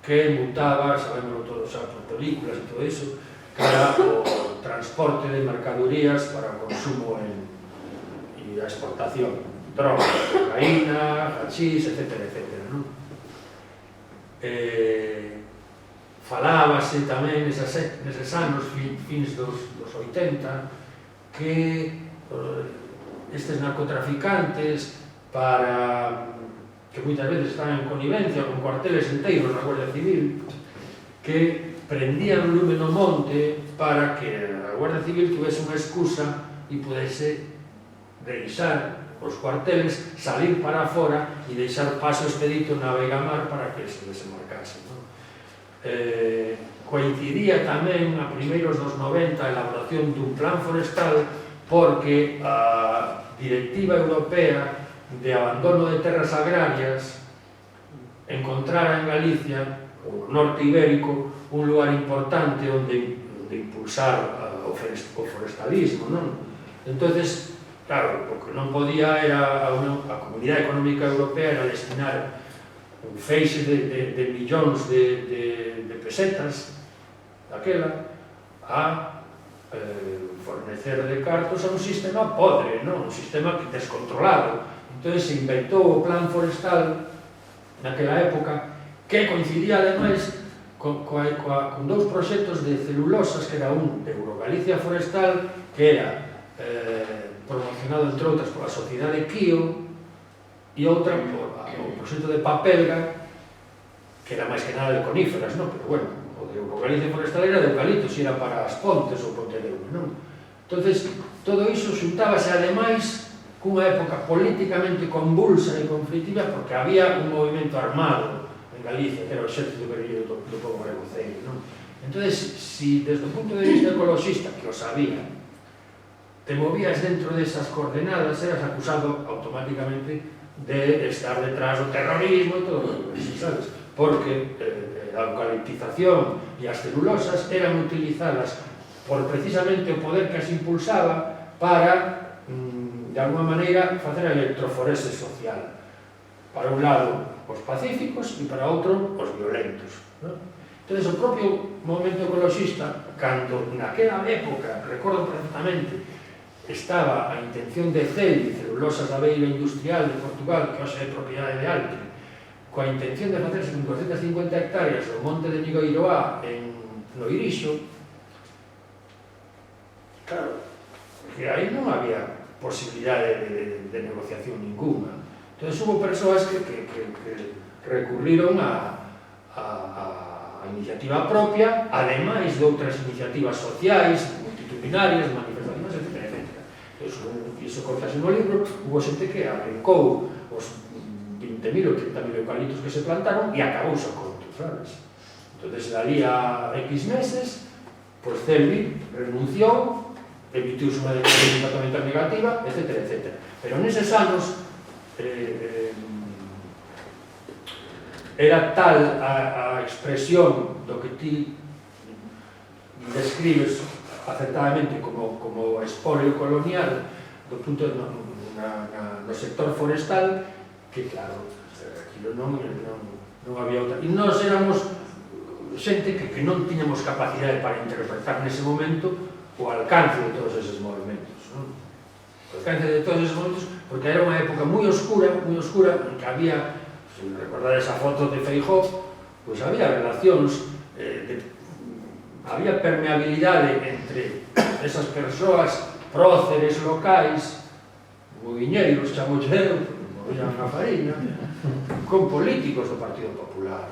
que mutaba, sabémoslo todos xa por películas e todo iso, que era o transporte de mercadorías para o consumo e a exportación. Droga, cocaína, hachís, etc. Falábase tamén neses anos, fins dos 80, que estes narcotraficantes, que moitas veces estaban en connivencia con cuarteles enteiros na Guardia Civil, que prendían lume no monte para que a Guardia Civil tuvese unha excusa e pudese deixar os cuarteles, salir para fora e deixar paso expedito na Veigamar para que se desembarcase. Coincidía tamén a primeiros dos 90 a elaboración dun plan forestal porque a Directiva Europea de Abandono de Terras Agrarias encontrara en Galicia, o norte ibérico, un lugar importante onde impulsar o forestalismo, non? Entonces, claro, o que non podía era a Comunidade Económica Europea era destinar un feixe de millóns de pesetas daquela a fornecer de cartos a un sistema podre, non? Un sistema descontrolado. Entón se inventou o plan forestal naquela época que coincidía ademais con dous proxectos de celulosas, que era un de Eurogalicia Forestal, que era promocionado entre outras pola Sociedade Quío, e outra por o proxecto de Papelga, que era máis que nada de coníferas, non? Pero bueno, o de Eurogalicia Forestal era de eucaliptos e era para as Pontes ou Pontedeume, non? Entonces, todo iso xuntábase ademais cunha época políticamente convulsa e conflitiva porque había un movimento armado en Galicia, que era o Exército Guerrilleiro do Pobo Gregoceiro, non? Entón, si desde o punto de vista ecologista, que o sabía, te movías dentro desas coordenadas, eras acusado automáticamente de estar detrás do terrorismo e todo eso, sabes? Porque la eucaliptización e as celulosas eran utilizadas por precisamente o poder que as impulsaba para, de alguma maneira, facer a electroforese social. Para un lado, os pacíficos e para outro, os violentos. Entón, o propio movimento ecologista, cando naquela época, recordo perfectamente, estaba a intención de CEL, Celulosas da Beira Industrial de Portugal, que hoxe é propiedade de Altre, coa intención de facerse con 250 hectáreas do monte de Nigoiroá no Irixo, claro, que aí non había posibilidade de negociación ninguna. Entón, hubo persoas que recurriron a iniciativa propia, ademais de outras iniciativas sociais, multitudinarias, manifestaciones, etc. Iso cortase no libro, hubo xente que arrancou os 20.000 ou 30.000 eucaliptos que se plantaron e acabouse o conto, sabes? Entón, dali a X meses, pois Celvi renunciou, emitiuse unha declaración completamente negativa, etc. Pero neses anos era tal a expresión do que ti describes acertadamente como espolio colonial do punto no sector forestal, que claro, aquilo non había outra. E nós éramos xente que non tiñamos capacidade para interpretar nese momento o alcance de todos eses movimentos, non? O alcance de todos eses movimentos, porque era unha época moi oscura, en que había, se recordades a foto de Feijóo, pois había relacións, había permeabilidade entre esas persoas próceres locais, moviñeiros, chamolleu, movían a fariña, con políticos do Partido Popular,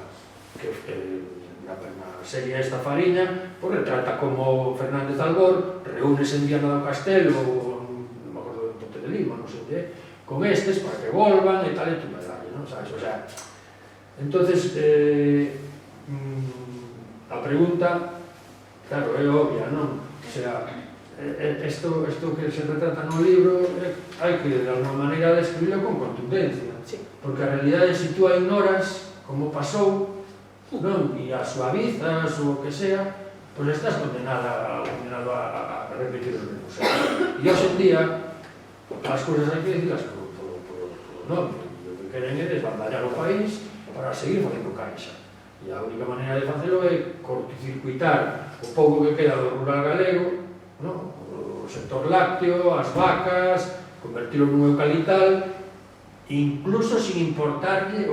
que na serie esta fariña, pois retrata como Fernández Albor reúnese en Viana do Castelo, non me acordo de Ponte de Lima, non sei de, con estes para que volvan e tal e tu medalla, non sabes? O sea, entonces a pregunta, claro, é obvia, non? O sea, isto que se retrata no libro hai que de alguma maneira describirlo con contundencia, porque a realidade se tú a ignoras como pasou, non? E a suavizas ou o que sea, pois estás condenado a repetir os mesmos erros. E hoxe en día as cousas hai que dicirlas polo nome, o que queren é desbandallar o país para seguir facendo caixa. E a única maneira de facelo é cortocircuitar o pouco que queda do rural galego, o sector lácteo, as vacas, convertirlo nun eucalital, incluso sin importarlle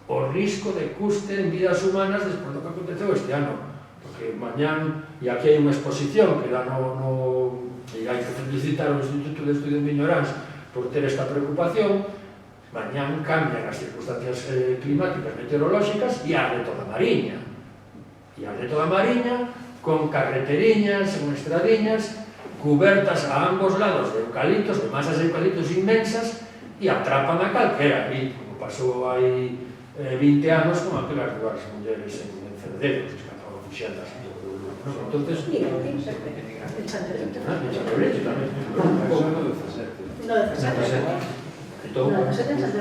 o risco de custe en vidas humanas despois do que aconteceu este ano. Porque mañán, e aquí hai unha exposición que dá e hai que felicitar o Instituto de Estudios de Miñoráns por ter esta preocupación, mañán cambian as circunstancias climáticas meteorolóxicas e arde toda a mariña. E arde toda a mariña con carreteriñas, con estradiñas, cubertas a ambos lados de eucaliptos, de masas de eucaliptos inmensas, e atrapan a calquera, e como pasou hai 20 anos con aquelas dúas mulleres en Cerdedo, que escapaban fuxadas. Entonces... En Chantebrito. En Chantebrito tamén. No, de Chantebrito. No, de Chantebrito.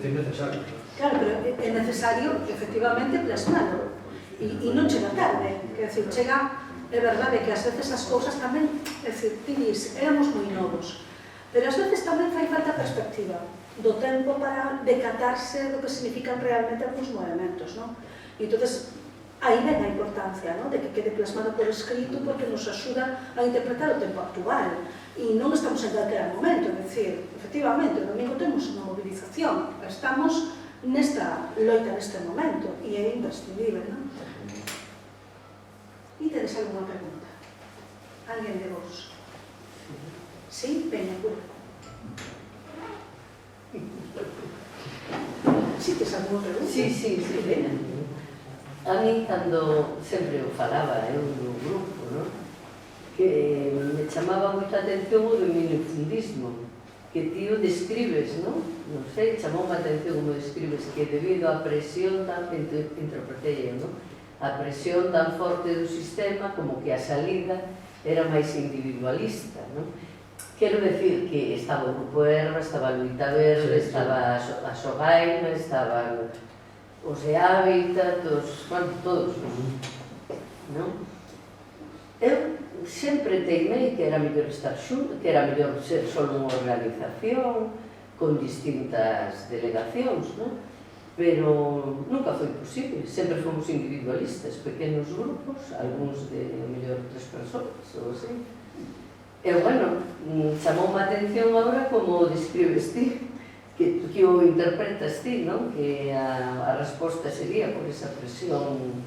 É necesario. Claro, pero é necesario, efectivamente, plasmalo. E non chega tarde, quer dizer, chega, é verdade que ás veces as cousas tamén, é dicir, tinis, éramos moi novos, pero ás veces tamén fai falta perspectiva do tempo para decatarse do que significan realmente algúns movimentos, non? E entonces, aí ven a importancia, non? De que quede plasmado por escrito porque nos axuda a interpretar o tempo actual. E non estamos en calquera momento, é dicir, efectivamente, o domingo temos unha movilización, estamos nesta loita neste momento e é imprescindible, non? E tedes alguna pregunta? Alguén de vos? Sí, veña, cura. Sí, tes alguna pregunta? Sí, veña. A mí, cando sempre o falaba eu no grupo, non? Que me chamaba moita atención o do minifundismo, que ti o describes, non? Non sei, chamou a atención como describes, que debido á presión tan, interpretei, non? A presión tan forte do sistema, como que a salida era máis individualista, non? Quero decir que estaba o Grupo Erva, estaba a Luita Verde, estaba a Sogaima, estaban os de hábitat, todos os, non? Eu sempre teimei que era mellor estar xunto, que era mellor ser só unha organización con distintas delegacións, non? Pero nunca foi posible, sempre fomos individualistas, pequenos grupos, algúns de mellor 3 persoas ou así. E, bueno, chamoume a atención agora como describes ti, que o interpretas ti, non? Que a resposta sería por esa presión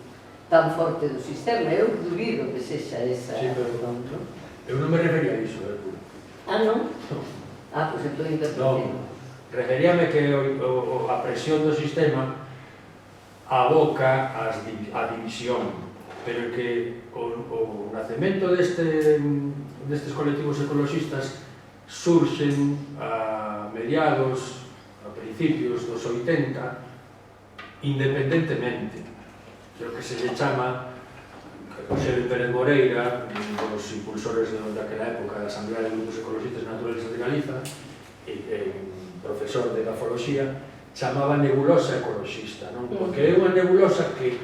tan forte do sistema. Eu dubido que sexa esa razón, non? Eu non me refería a iso, Hércules. Ah, non? Ah, pois entón interpretei. Referíame que a presión do sistema aboca a división, pero que o nacemento destes colectivos ecologistas surxen a mediados, a principios dos 80, independentemente. O que se lle chama José Pérez Moreira, un dos impulsores daquela época da Asamblea de Grupos Ecologistas Naturalistas de Galiza, profesor de grafoloxía, chamaba nebulosa ecologista, non? Porque é unha nebulosa que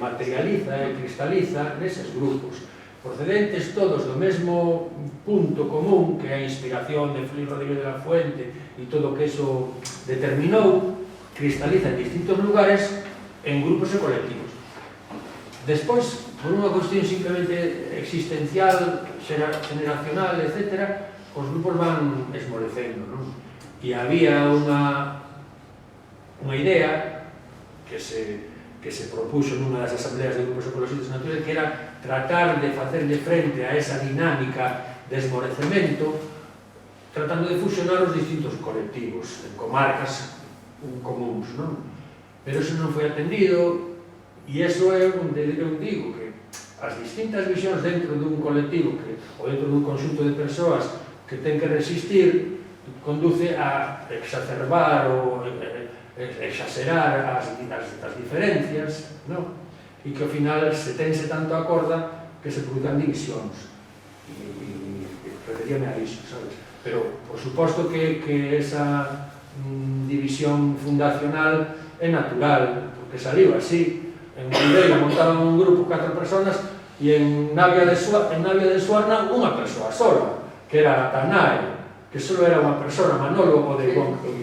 materializa e cristaliza neses grupos, procedentes todos do mesmo punto común, que é a inspiración de Félix Rodríguez de la Fuente e todo o que eso determinou, cristaliza en distintos lugares en grupos e colectivos. Despois, por unha cuestión simplemente existencial, generacional, etc., os grupos van esmorecendo, non? E había unha idea que se propuxo nunha das asambleas de grupos ecologistas naturales, que era tratar de facerle frente a esa dinámica de esmorecemento, tratando de fusionar os distintos colectivos en comarcas comuns, non? Pero eso non foi atendido. E iso é onde eu digo que as distintas visións dentro dun colectivo ou dentro dun conxunto de persoas que ten que resistir conduce a exacerbar ou exagerar as diferencias, non? E que ao final se tense tanto a corda que se produzan divisións. E referíame a iso, sabes? Pero, por suposto que esa división fundacional é natural, porque saliu así. En Ribeira montaban un grupo 4 personas e en Navia de Suarna unha persoa sola, que era Tanae, que só era unha persona, Manolo ou de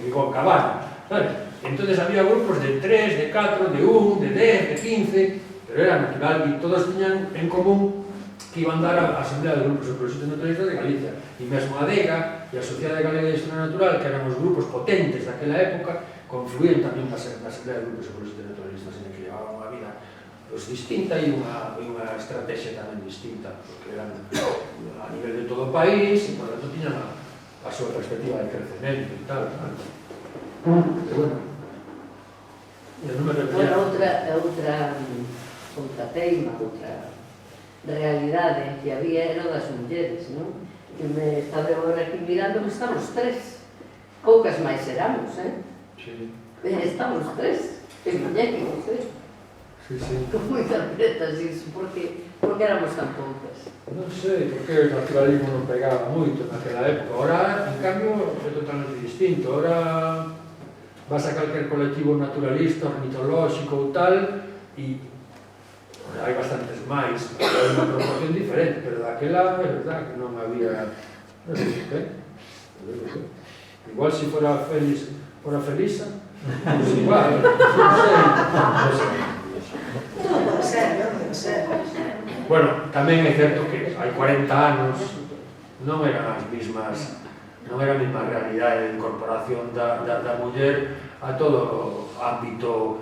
Goncabana, sabes? Entonces había grupos de 3, de 4, de 1, de 10, de 15, pero era natural e todos tiñan en común que iban dar a Asamblea de Grupos Ecologistas Naturalistas de Galicia. E mesmo a DEGA e a Sociedade Galega de Historia Natural, que eran os grupos potentes daquela época, confluían tamén na Asamblea de Grupos Ecologistas Naturalistas, en que llevaban unha vida distinta e unha estrategia tamén distinta, porque eran a nivel de todo o país e, por tanto, tiñan a súa perspectiva de crecemento e tal. Pero, bueno, non me refería. Outra teima, outra realidade que había era das mulleres, non? Que me estaba agora aquí mirando, que estamos 3. Poucas máis éramos, Sí. Estamos 3, que mulleres, Sí, sí. Como interpretas iso? Por que éramos tan poucas? Non sei, porque o naturalismo non pegaba moito naquela época. Ahora, en cambio, é totalmente distinto. Ahora vas a calquer colectivo naturalista, ornitolóxico ou tal, e hai bastantes máis, hai unha proporción diferente, pero daquela é verdad que non había... Non sei por qué. Igual se fora Felisa, pues igual, non sei. Non pode ser. Bueno, tamén é certo que hai 40 anos non eran as mesmas, non era a mesma realidade de incorporación da muller a todo o ámbito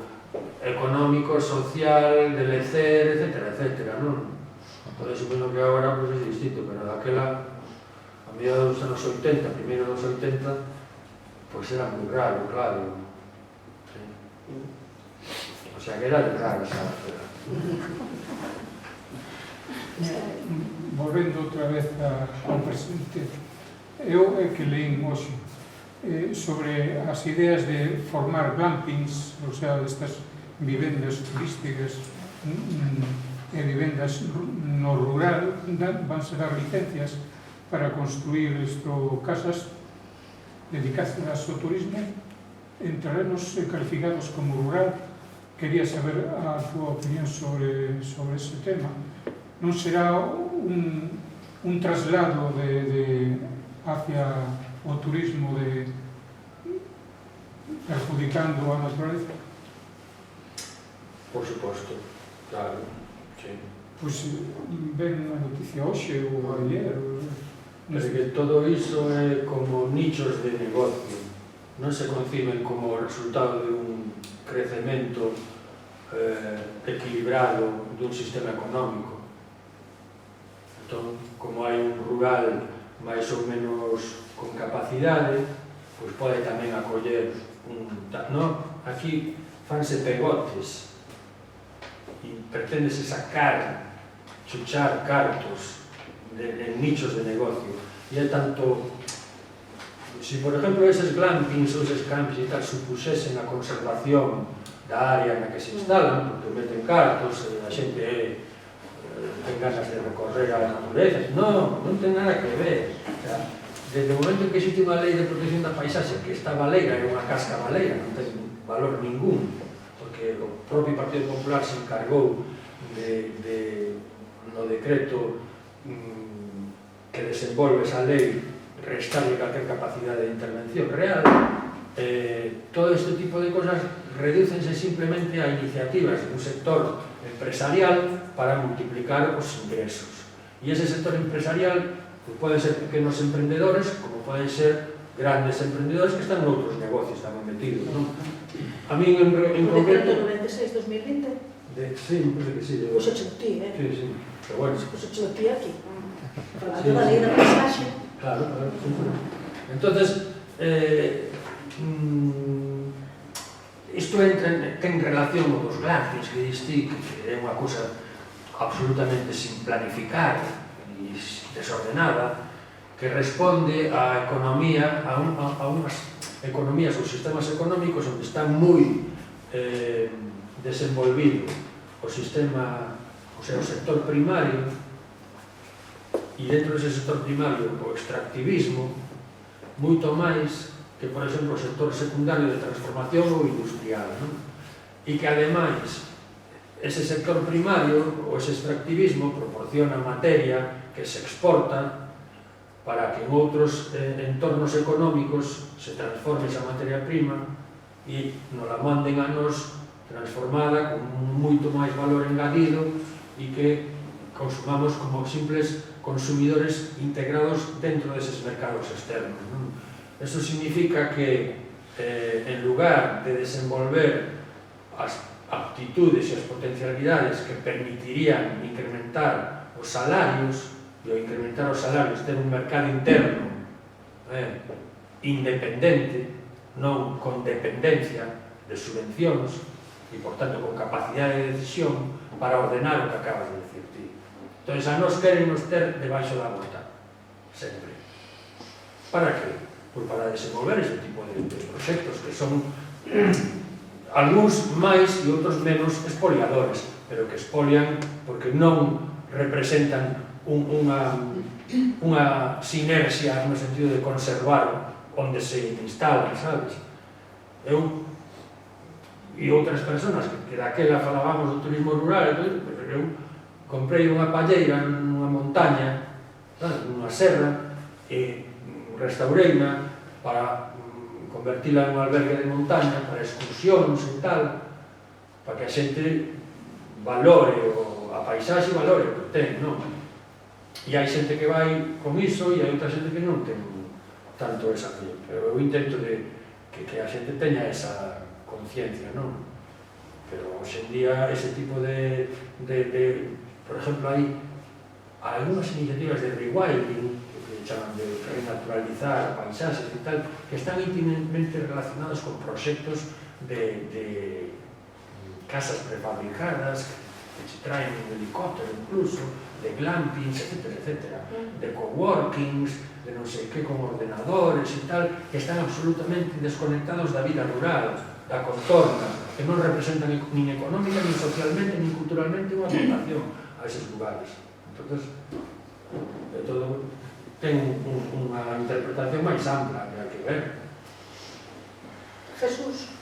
económico, social, de lecer, etc., non? Por eso mesmo que agora pues, é distinto, pero daquela, a mediados dos anos 80, primeiro dos 80, pues era moi raro, claro. Sí. O sea, que era de raro esa esfera. Volvendo outra vez ao presente, eu é que leín hoxe sobre as ideas de formar glampings, ou sea, destas vivendas turísticas e vivendas no rural, vanse dar licencias para construir casas dedicadas ao turismo en terrenos calificados como rural quería saber a túa opinión sobre ese tema. Non será un traslado hacia o turismo perjudicando a naturaleza? Por suposto, claro, sí. Pois ven a noticia hoxe ou ayer. Pero que todo iso é como nichos de negocio, non se conciben como resultado de un crecemento equilibrado dun sistema económico. Entón, como hai un rural máis ou menos con capacidade, pois pode tamén acoller aquí fanse pegotes e pretendese sacar, chuchar cartos en nichos de negocio. E é tanto, se por exemplo eses glampings ou eses campings e tal supuxesen a conservación da área na que se instalan, porque meten cartos, a xente ten ganas de recorrer a natureza, non ten nada que ver. O sea, desde o momento en que existe unha lei de protección da paisaxe que está baleira, é unha casca baleira, non ten valor ningún, porque o propio Partido Popular se encargou no decreto que desenvolve esa lei restarle calquer capacidade de intervención real. Todo este tipo de cosas redúcense simplemente a iniciativas de un sector empresarial para multiplicar os ingresos. E ese sector empresarial pode ser pequenos emprendedores, como poden ser grandes emprendedores que están noutros negocios tamén metidos, non? A mí en concreto... O decreto 96-2020? Sí, me parece que sí. Pois o chutí, Sí, sí, pero bueno. Pois o chutí aquí. Falando da lei da paisaxe. Claro. Entonces, isto ten relación con os glampings que diste, que é unha cousa absolutamente sin planificar e desordenada, que responde á economía, a unhas economías ou sistemas económicos onde está moi desenvolvido o sistema, o sea, o sector primario, e dentro dese sector primario o extractivismo, moito máis que, por exemplo, o sector secundario de transformación ou industrial, non? E que, ademais, ese sector primario, ou ese extractivismo, proporciona materia que se exporta para que en outros entornos económicos se transforme esa materia prima e nos la manden a nos transformada con moito máis valor engadido e que consumamos como simples consumidores integrados dentro deses mercados externos, non? Eso significa que en lugar de desenvolver as aptitudes e as potencialidades que permitirían incrementar os salarios, e ao incrementar os salarios ter un mercado interno independente, non con dependencia de subvencións e, por tanto, con capacidade de decisión para ordenar o que acabas de decir ti. Entón, a nos querenos ter debaixo da bota, sempre. Para que? Pois para desenvolver ese tipo de proxectos que son algúns máis e outros menos expoliadores, pero que expolian porque non representan unha sinerxia no sentido de conservar onde se instalan, sabes? Eu e outras persoas que daquela falábamos do turismo rural, pero eu comprei unha palleira nunha montaña, nunha serra, e restaureina para convertila en un albergue de montaña, para excursións e tal, para que a xente valore a paisaxe, valore o que ten, non? E hai xente que vai con iso e hai outra xente que non ten tanto esa fe, pero eu intento de que a xente teña esa conciencia, non? Pero hoxe en día ese tipo de por exemplo, hai algunhas iniciativas de rewilding, que chaman de renaturalizar paisaxes e tal, que están íntimamente relacionados con proxectos de casas prefabricadas, que se traen un helicóptero incluso, de glampings, etc., de coworkings, de non sei que, con ordenadores e tal, que están absolutamente desconectados da vida rural, da contorna, que non representan nin económica, nin socialmente, nin culturalmente unha aportación a eses lugares. Entón, todo ten unha interpretación máis ampla que hai que ver. Jesús.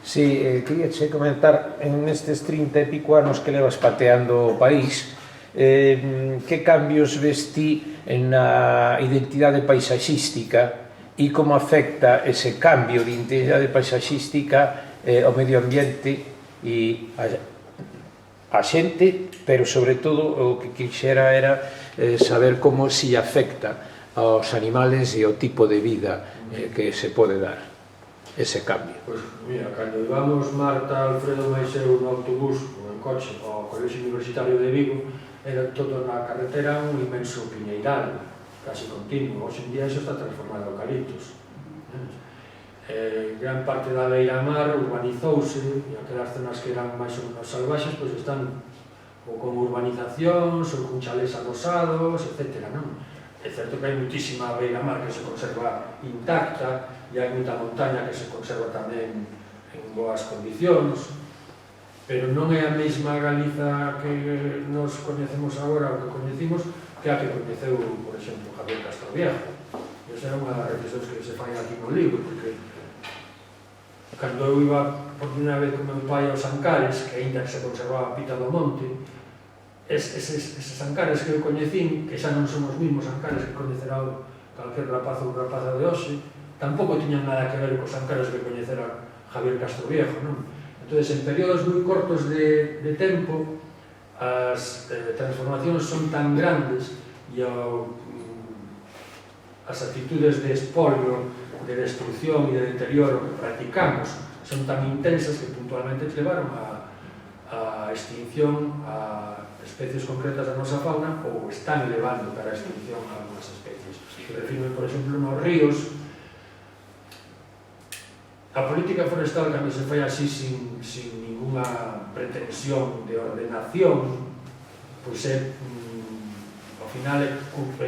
Sí, quería che comentar, en estes 30 e pico anos que levas pateando o país, que cambios ves ti na identidade paisaxística e como afecta ese cambio de identidade paisaxística ao medio ambiente e a xente, pero sobre todo o que quixera era saber como se afecta aos animales e ao tipo de vida que se pode dar ese cambio. Pois, mira, cando íbamos Marta, Alfredo máis eu no autobús ou en coche ao Colexio Universitario de Vigo, era todo na carretera un inmenso piñeiral, casi continuo. Hoxe en día iso está transformado en eucaliptos. Gran parte da beira-mar urbanizouse e aquelas zonas que eran máis ou menos salvaxes pois están ou con urbanizacións ou con chalés adosados, etc. É certo que hai muitísima beira-mar que se conserva intacta e hai moita montaña que se conserva tamén en boas condicións, pero non é a mesma Galiza que nos coñecemos agora ou que coñecimos que a que coñeceu, por exemplo, Javier Castroviejo. Esa é unha das reflexións que se fai aquí no libro, porque cando eu iba por primeira vez con meu pai aos Ancares, que ainda se conservaba a Pita do Monte, eses Ancares que eu coñecín, que xa non son os mismos Ancares que coñecerá calquer rapaz ou rapaza de hoxe, tampouco tiñan nada que ver cos Ancares que coñecera Javier Castroviejo, non? Entón, en períodos moi cortos de tempo, as transformacións son tan grandes e as actitudes de espolio, de destrucción e de deterioro que practicamos son tan intensas que puntualmente levaron a extinción a especies concretas da nosa fauna ou están levando para a extinción a algunas especies. Refirme, por exemplo, nos ríos. A política forestal, cando se fai así sin ninguna pretensión de ordenación, pois é, ao final, é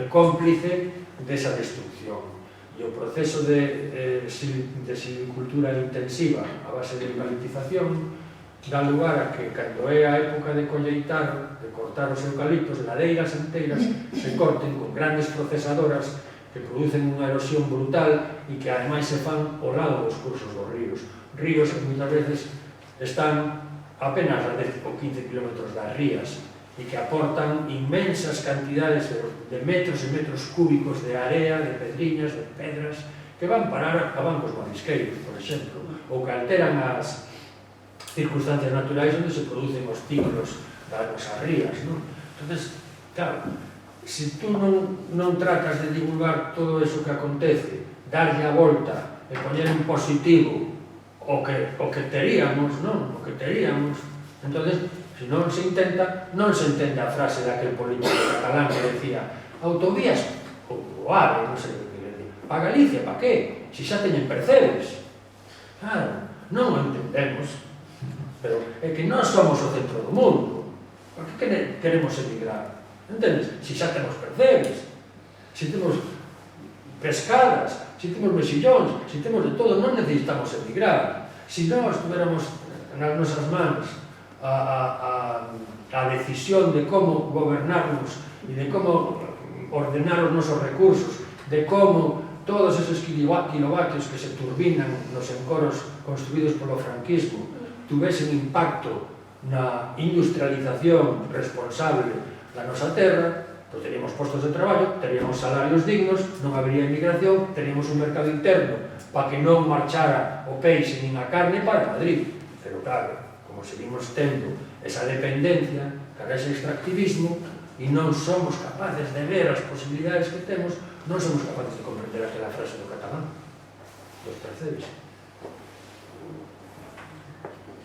cómplice desa destrucción. E o proceso de silvicultura intensiva a base de eucaliptización dá lugar a que, cando é a época de colleitar, de cortar os eucaliptos, ladeiras enteiras se corten con grandes procesadoras que producen unha erosión brutal e que ademais se fan ao lado dos cursos dos ríos. Ríos que moitas veces están apenas a 10 ou 15 kilómetros das rías e que aportan inmensas cantidades de metros e metros cúbicos de area, de pedriñas, de pedras, que van parar a bancos marisqueiros, por exemplo, ou que alteran as circunstancias naturais onde se producen os ciclos das nosas rías, non? Entón, claro, se tú non tratas de divulgar todo eso que acontece, darlle a volta e poñer en positivo o que teríamos, non? O que teríamos, entón, se non se intenta, non se entende a frase daquel político catalán que decía autovías, o AVE, non sei o que le digo, para Galicia, para que? Se xa teñen percebes. Claro, non o entendemos. Pero é que non somos o centro do mundo. Por que queremos emigrar? Entendes? Se xa temos percebes, se temos pescadas, se temos mexillóns, se temos de todo, non necesitamos emigrar. Se nós tuviéramos nas nosas mans a decisión de como gobernarnos e de como ordenar os nosos recursos, de como todos esos kilovatios que se turbinan nos encoros construídos polo franquismo tuvesen impacto na industrialización responsable da nosa terra, pois teríamos postos de traballo, teríamos salarios dignos, non habería emigración, teríamos un mercado interno para que non marchara o peixe nin a carne para Madrid. Pero claro, como seguimos tendo esa dependencia cara ese extractivismo e non somos capaces de ver as posibilidades que temos, non somos capaces de comprender aquela frase do catalán, dos percebes.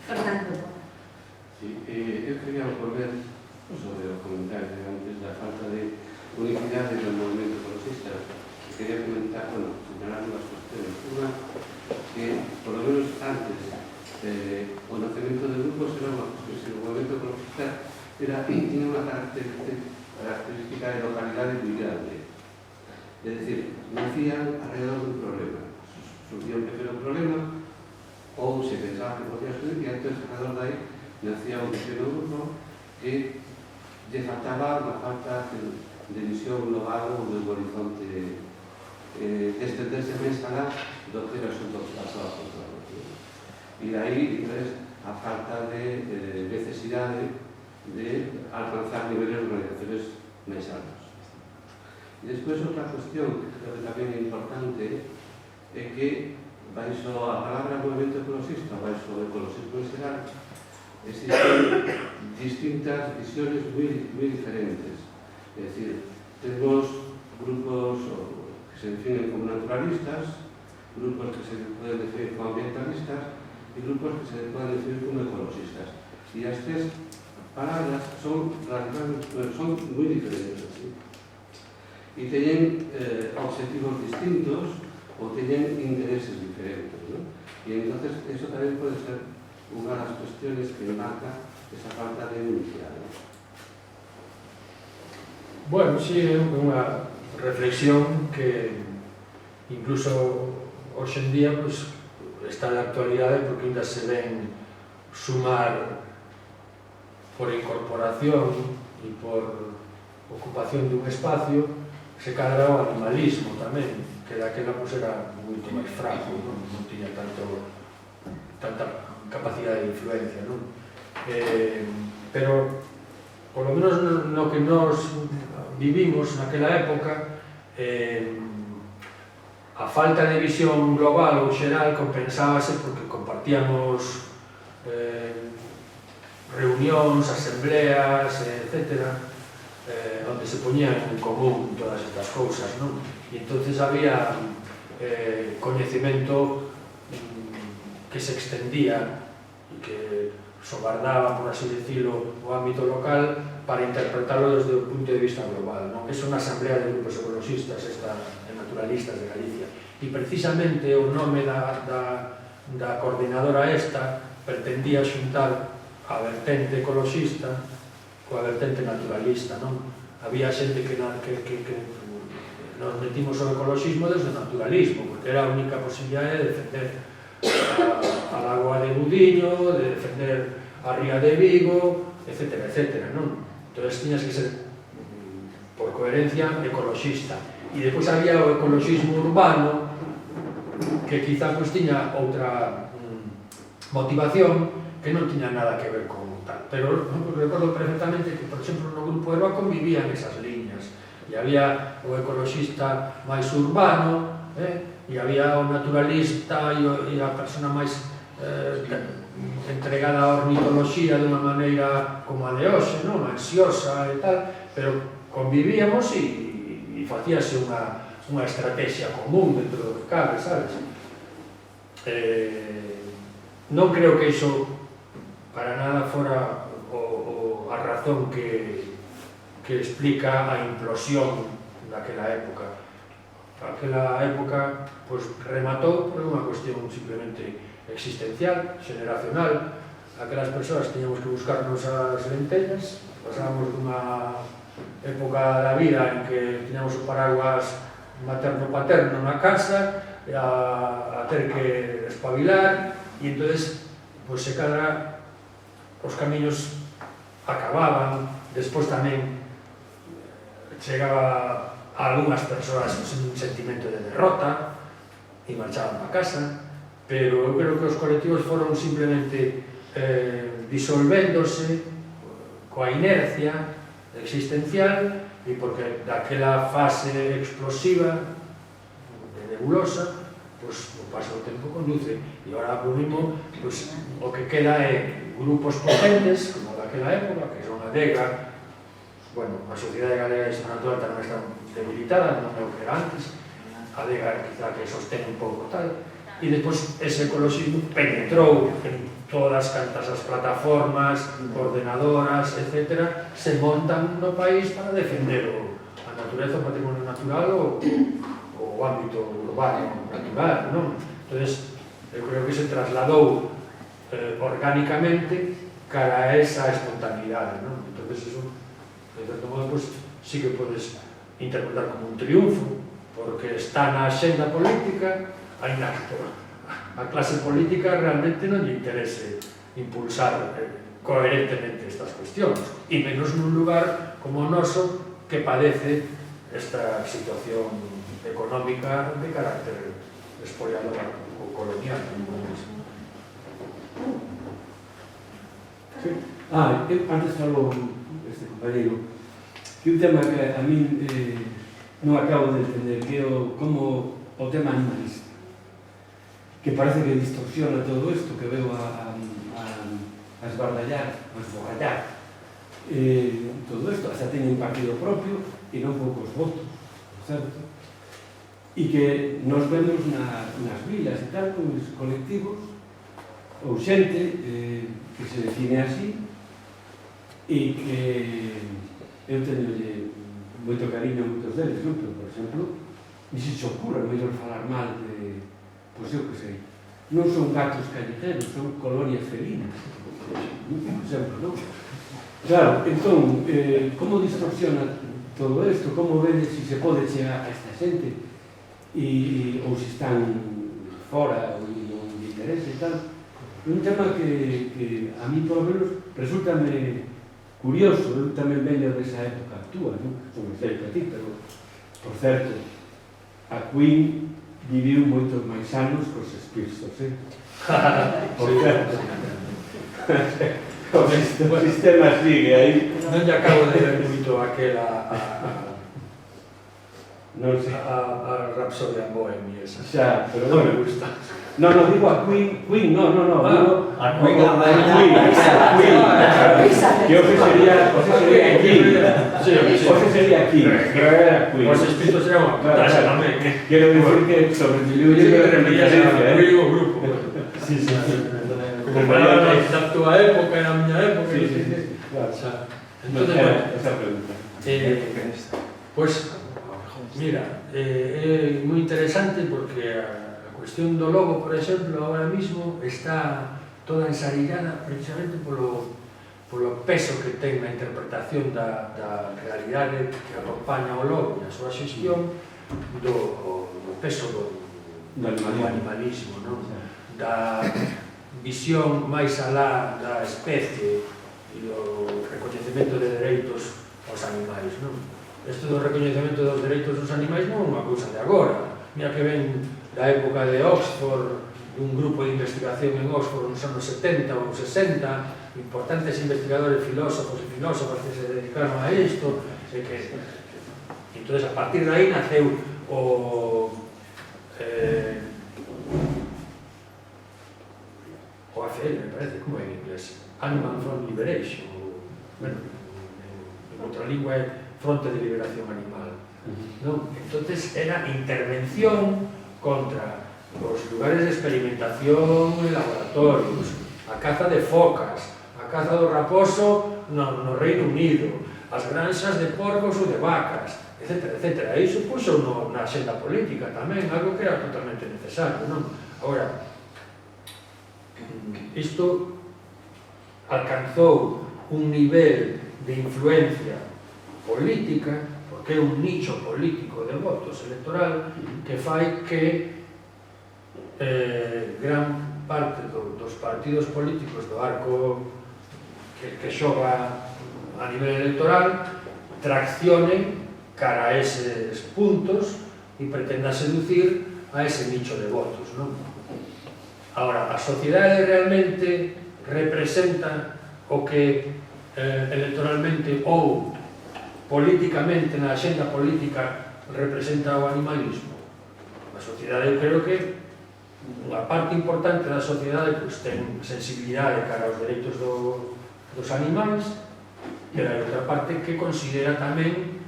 Fernando. Sí, eu quería volver sobre o comentario de antes da falta de unicidade do movimento ecologista. Quería comentar, bueno, señalar dúas cuestiones. Unha, que, por lo menos antes, o nacemento de grupos era unha cuestión. O movimento ecologista tiña unha característica de localidade moi grande. É dicir, nacían alrededor dun problema. Surgía un pequeno problema, ou se pensaba que podía subir, e antes, alrededor de aí, nacía un pequeno grupo que lle faltaba unha falta de visión global ou do horizonte de estenderse máis alá do que era o asunto que pasaba por todo. E aí, entonces, a falta de necesidade de alcanzar niveles de organizaciones máis altos. E despois, outra cuestión que creo que tamén é importante é que, baixo a palabra movimento ecologista, baixo o ecologismo en xeral, existen distintas visiones moi diferentes. É dicir, temos grupos que se definen como naturalistas, grupos que se poden definir como ambientalistas e grupos que se poden definir como ecologistas. E as tres palabras son moi diferentes. ¿Sí? E teñen objetivos distintos ou teñen intereses diferentes. ¿No? E entonces eso tamén pode ser unha das cuestiones que marca esa falta de unidade. ¿No? Bueno, sí, é unha reflexión que incluso hoxe en día pues, está na actualidade porque ainda se ven sumar por incorporación e por ocupación dun espacio se cadra o animalismo tamén, que daquela pues, era moito máis fraco, non tiña tanta capacidade de influencia, non? Pero, polo menos no que nos vivimos naquela época, a falta de visión global ou xeral compensábase porque compartíamos reunións, asembleas, etc., onde se poñían en común todas estas cousas, non? E entonces había coñecemento que se extendía e que sobardaba, por así decirlo, o ámbito local para interpretarlo desde o punto de vista global, non? Eso na Asamblea de Grupos Ecologistas, esta de Naturalistas de Galicia. E precisamente o nome da coordinadora esta pretendía xuntar a vertente ecologista coa vertente naturalista, non? Había xente que nos metimos ao ecologismo desde o naturalismo, porque era a única posibilidade de defender a lagoa de Budiño, de defender a ría de Vigo, etc., etc., non? Entón, tiñas que ser, por coherencia, ecoloxista. E depois había o ecologismo urbano, que quizá pues, tiña outra motivación que non tiña nada que ver con tal. Pero recordo perfectamente que, por exemplo, no grupo Eroa convivían esas liñas. E había o ecoloxista máis urbano, e había o naturalista e a persona máis entregada á ornitoloxía de unha maneira como a de hoxe, non? Ansiosa e tal, pero convivíamos e facíase unha estrategia común dentro do que cabe, sabes? Non creo que iso para nada fora a razón que explica a implosión daquela época. Aquela época pues, rematou por unha cuestión simplemente existencial, generacional. Aquelas persoas tiñamos que buscarnos as lentellas, pasábamos dunha época da vida en que tiñamos o paraguas materno-paterno na casa a ter que espabilar e entonces pues, se cadra os camiños acababan, despois tamén chegaba a algunhas persoas un sentimento de derrota e marchaban para casa, pero eu creo que os colectivos foron simplemente disolvéndose coa inercia existencial e porque daquela fase explosiva de nebulosa pues, o paso do tempo conduce e agora por mismo pues, o que queda é grupos potentes como daquela época que son a DEGA. Bueno, a Sociedade Galega de Xestión Natural tamén está debilitada, non é o que era antes, a DEGA quizá que sostén un pouco tal, e despois ese ecologismo penetrou en todas cantas as plataformas, ordenadoras, etc., se montan no país para defender a natureza, o patrimonio natural ou o ámbito urbano natural, non? Entón, eu creo que se trasladou orgánicamente cara a esa espontaneidade, non? Entón, eso, de certo modo, pues, sí que podes interpretar como un triunfo, porque está na xenda política, ainda que a clase política realmente non lle interese impulsar coherentemente estas cuestións, e menos nun lugar como o noso que padece esta situación económica de carácter expoliador ou colonial. Antes falou este compañeiro que un tema que a mí non acabo de entender, que é como o tema animalista, que parece que distorsiona todo isto, que veo a esbardallar, a esborrallar todo isto, hasta teñen partido propio e non poucos votos, certo? E que nos vemos nas vilas e tal, nos colectivos ou xente que se define así e que eu teño moito cariño a moitos deles, non? Pero, por exemplo, ni se se ocurra mellor falar mal de, pois eu que sei, non son gatos callejeros, son colonias felinas, por exemplo, non? Claro, entón, como distorsiona todo isto? Como vedes se se pode chegar a esta xente? Ou se están fora ou non lle interesa e tal? É un tema que a mí, por lo menos, resultame curioso. Eu tamén veño desa época actúa, non? Son moi certo a ti, pero, por certo, a Queen viviu moitos máis anos cos Spirstos, Por certo. O sistema sigue aí. Non lle acabo de ver moito aquela Non sei. a Rhapsody in Bohemia esa. Xa, pero Non me gusta. No, digo a Queen, no. A Queen, que o que sería aquí. O que sería aquí, pero era Queen. Os espíritos eran unha putaxa tamén. Quiero decir que sobreviviu Eu de que referías a Queen o grupo. Sí. Como falaba da túa época e na miña época. Sí. Claro. Entonces, bueno, esa pregunta. Pois, mira, é moi interesante porque a cuestión do lobo, por exemplo, agora mismo está toda ensarillada precisamente polo peso que ten na interpretación da realidade que acompaña o lobo e a súa xestión do peso do animalismo, non? Da visión máis alá da especie e do recoñecemento de dereitos aos animais, non? Isto do recoñecemento dos dereitos dos animais non é unha cousa de agora. Mira que ven da época de Oxford, un grupo de investigación en Oxford nos anos 70 ou 60, importantes investigadores, filósofos e filósofas que se dedicaron a isto, e que entonces a partir de aí naceu o AFL, me parece, como é en inglés, Animal Front Liberation, bueno, en outra lingua é Fronte de Liberación Animal, non? Entonces era intervención contra os lugares de experimentación en laboratorios, a caza de focas, a caza do raposo no Reino Unido, as granxas de porcos ou de vacas, etc. E iso puxo na xenda política tamén, algo que era totalmente necesario, non? Agora, isto alcanzou un nivel de influencia política, porque é un nicho político de votos electoral que fai que gran parte dos partidos políticos do arco que xoga a nivel electoral traccionen cara a eses puntos e pretenda seducir a ese nicho de votos, non? Agora, a sociedade realmente representa o que electoralmente ou políticamente na axenda política representa o animalismo. A sociedade, eu creo que unha parte importante da sociedade ten sensibilidade cara aos dereitos dos animais, pero hai outra parte que considera tamén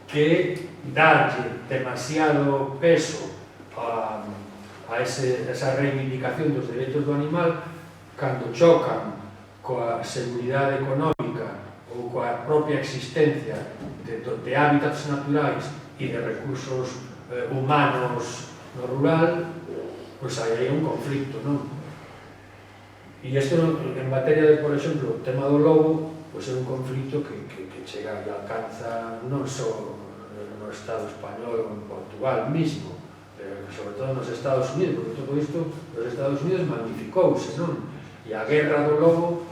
que darlle demasiado peso a esa reivindicación dos dereitos do animal cando chocan coa seguridade económica ou coa propia existencia de hábitats naturais e de recursos humanos no rural, pois aí hai un conflicto, non? E isto en materia de, por exemplo, o tema do lobo, pois é un conflicto que chega e alcanza non só no Estado español ou en Portugal mismo, sobre todo nos Estados Unidos, porque todo isto nos Estados Unidos magnificouse, non? E a guerra do lobo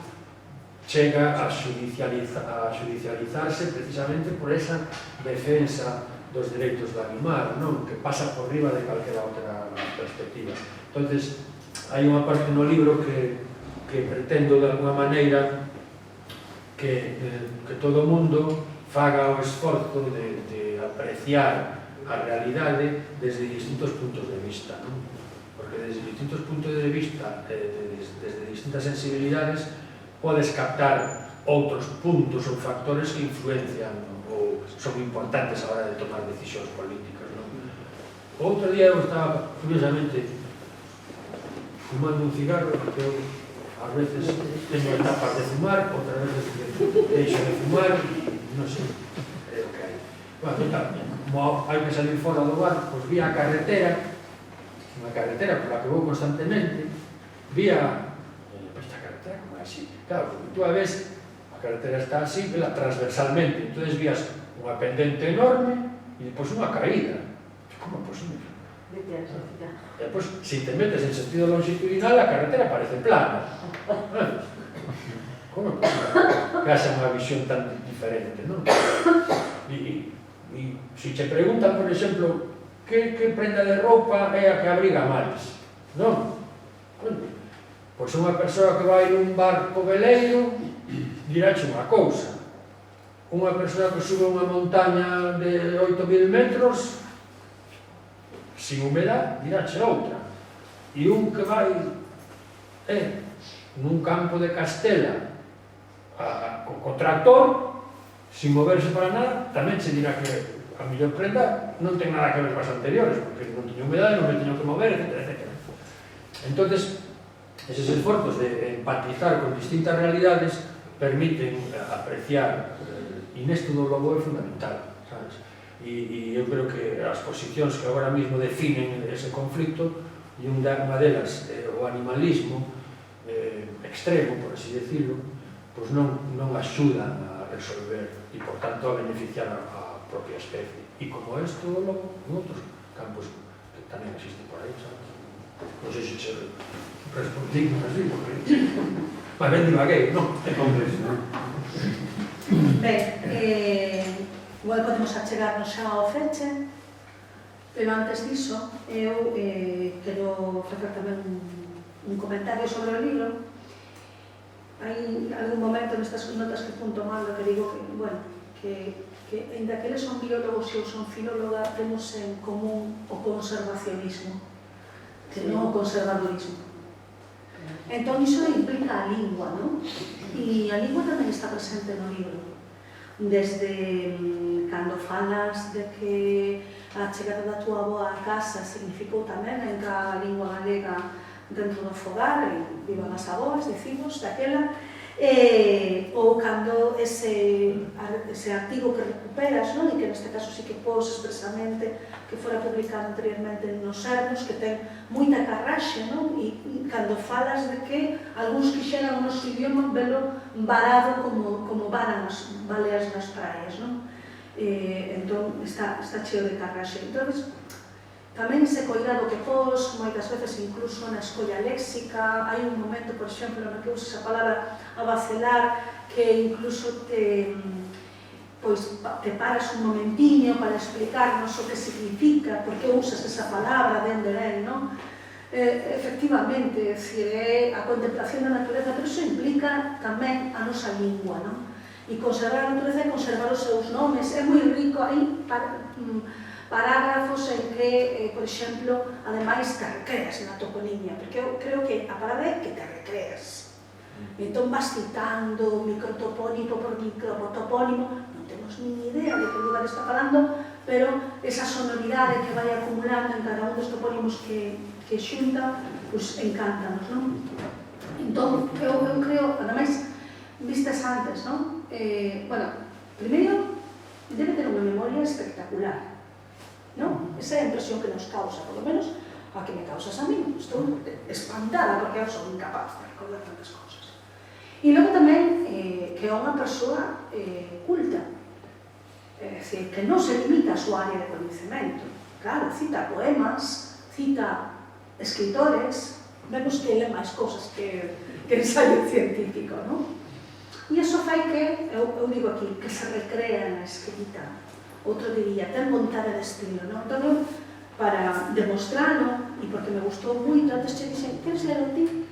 chega a judicializarse precisamente por esa defensa dos dereitos do animal, non? Que pasa por riba de calquera outra perspectiva. Entonces, hai unha parte no libro que que pretendo de alguma maneira que todo o mundo faga o esforzo de apreciar a realidade desde distintos puntos de vista, non? Porque desde distintos puntos de vista, desde distintas sensibilidades, podes captar outros puntos ou factores que influencian ou son importantes a hora de tomar decisións políticas, non? O outro día eu estaba, curiosamente, fumando un cigarro, porque eu ás veces teño etapas de fumar, outras veces deixo de fumar, non sei, é o que hai. Bueno, total, como hai que salir fora do bar, pois vi a carretera, unha carretera pola que vou constantemente, vi esta carretera como é así, claro, porque tú a ves, a carretera está así, vela transversalmente, entonces vías unha pendente enorme e depois unha caída. Como é posible? E depois, se te metes en sentido longitudinal, a carretera parece plana. Como é posible que haxa unha visión tan diferente, non? E se te preguntan, por exemplo, que prenda de roupa é a que abriga máis, non? Pois unha persoa que vai nun barco veleiro dirache unha cousa. Unha persoa que sube unha montaña de 8.000 metros sin humedad dirache outra. E un que vai nun campo de Castela co tractor sin moverse para nada, tamén se dirá que a mellor prenda non ten nada que ver con as anteriores, porque non teño humedade, non me teño que mover, etc. Entón, eses esforzos de empatizar con distintas realidades permiten apreciar, e nesto do lobo é fundamental, sabes? E eu creo que as posicións que agora mesmo definen ese conflicto, e unha delas o animalismo extremo, por así decirlo, pois non axudan a resolver e, por tanto, a beneficiar a propia especie. E como isto, logo, en outros campos que tamén existen por aí, sabes? Non sei se che respondimos así, porque... Mas ben divaguei, non? É complexo, non? Ben, igual podemos achegarnos xa ao feche, pero antes diso, eu quero facer tamén un comentario sobre o libro. Hai algún momento nestas notas que punto mal que digo que, bueno, que ainda que eles son biólogos e eu son filóloga, temos en común o conservacionismo, que non o conservadorismo. Entón, iso implica a lingua, non? E a lingua tamén está presente no libro. Desde cando falas de que a chegada da tua avoa a casa significou tamén entrar a lingua galega dentro do fogar, e vivan as avoas, decimos, daquela, ou cando ese artigo que recuperas, non? E que neste caso sí que pos expresamente que fora publicado anteriormente nos Sermos, que ten moita carraxe, non? E cando falas de que algúns quixeran o noso idioma velo varado como varan as baleas nas praias, non? Entón, está cheo de carraxe. Entón, tamén ese cuidado que pos, moitas veces incluso na escolla léxica, hai un momento, por exemplo, no que usas a palabra abacelar, que incluso te paras un momentiño para explicarnos o que significa, por que usas esa palabra, de onde ven, non? Efectivamente, é a contemplación da natureza, pero iso implica tamén a nosa lingua, non? E conservar a natureza e conservar os seus nomes, é moi rico, hai parágrafos en que, por exemplo, ademais te recreas na toponimia, porque eu creo que a palabra é que te recreas. Entón vas citando microtopónimo por microtopónimo, non temos nin idea de que lugar está falando, pero esa sonoridade que vai acumulando en cada un dos topónimos que xunta, pois encántanos, non? Entón, eu creo, ademais, vistes antes, non? Bueno, primeiro, debe ter unha memoria espectacular. Non? Esa é a impresión que nos causa, por lo menos a que me causas a mí. Estou espantada porque eu son incapaz de recordar tantas cousas. E logo tamén que é unha persoa culta, é dicir, que non se limita a súa área de coñecemento. Claro, cita poemas, cita escritores, vemos que lee máis cousas que ensayo científico, non? E iso fai que, eu digo aquí, que se recrea na escrita. Outro diría, ten vontade de estilo, non? Entón, para demostrarlo, e porque me gustou moito, antes che dixen, queres ler ti?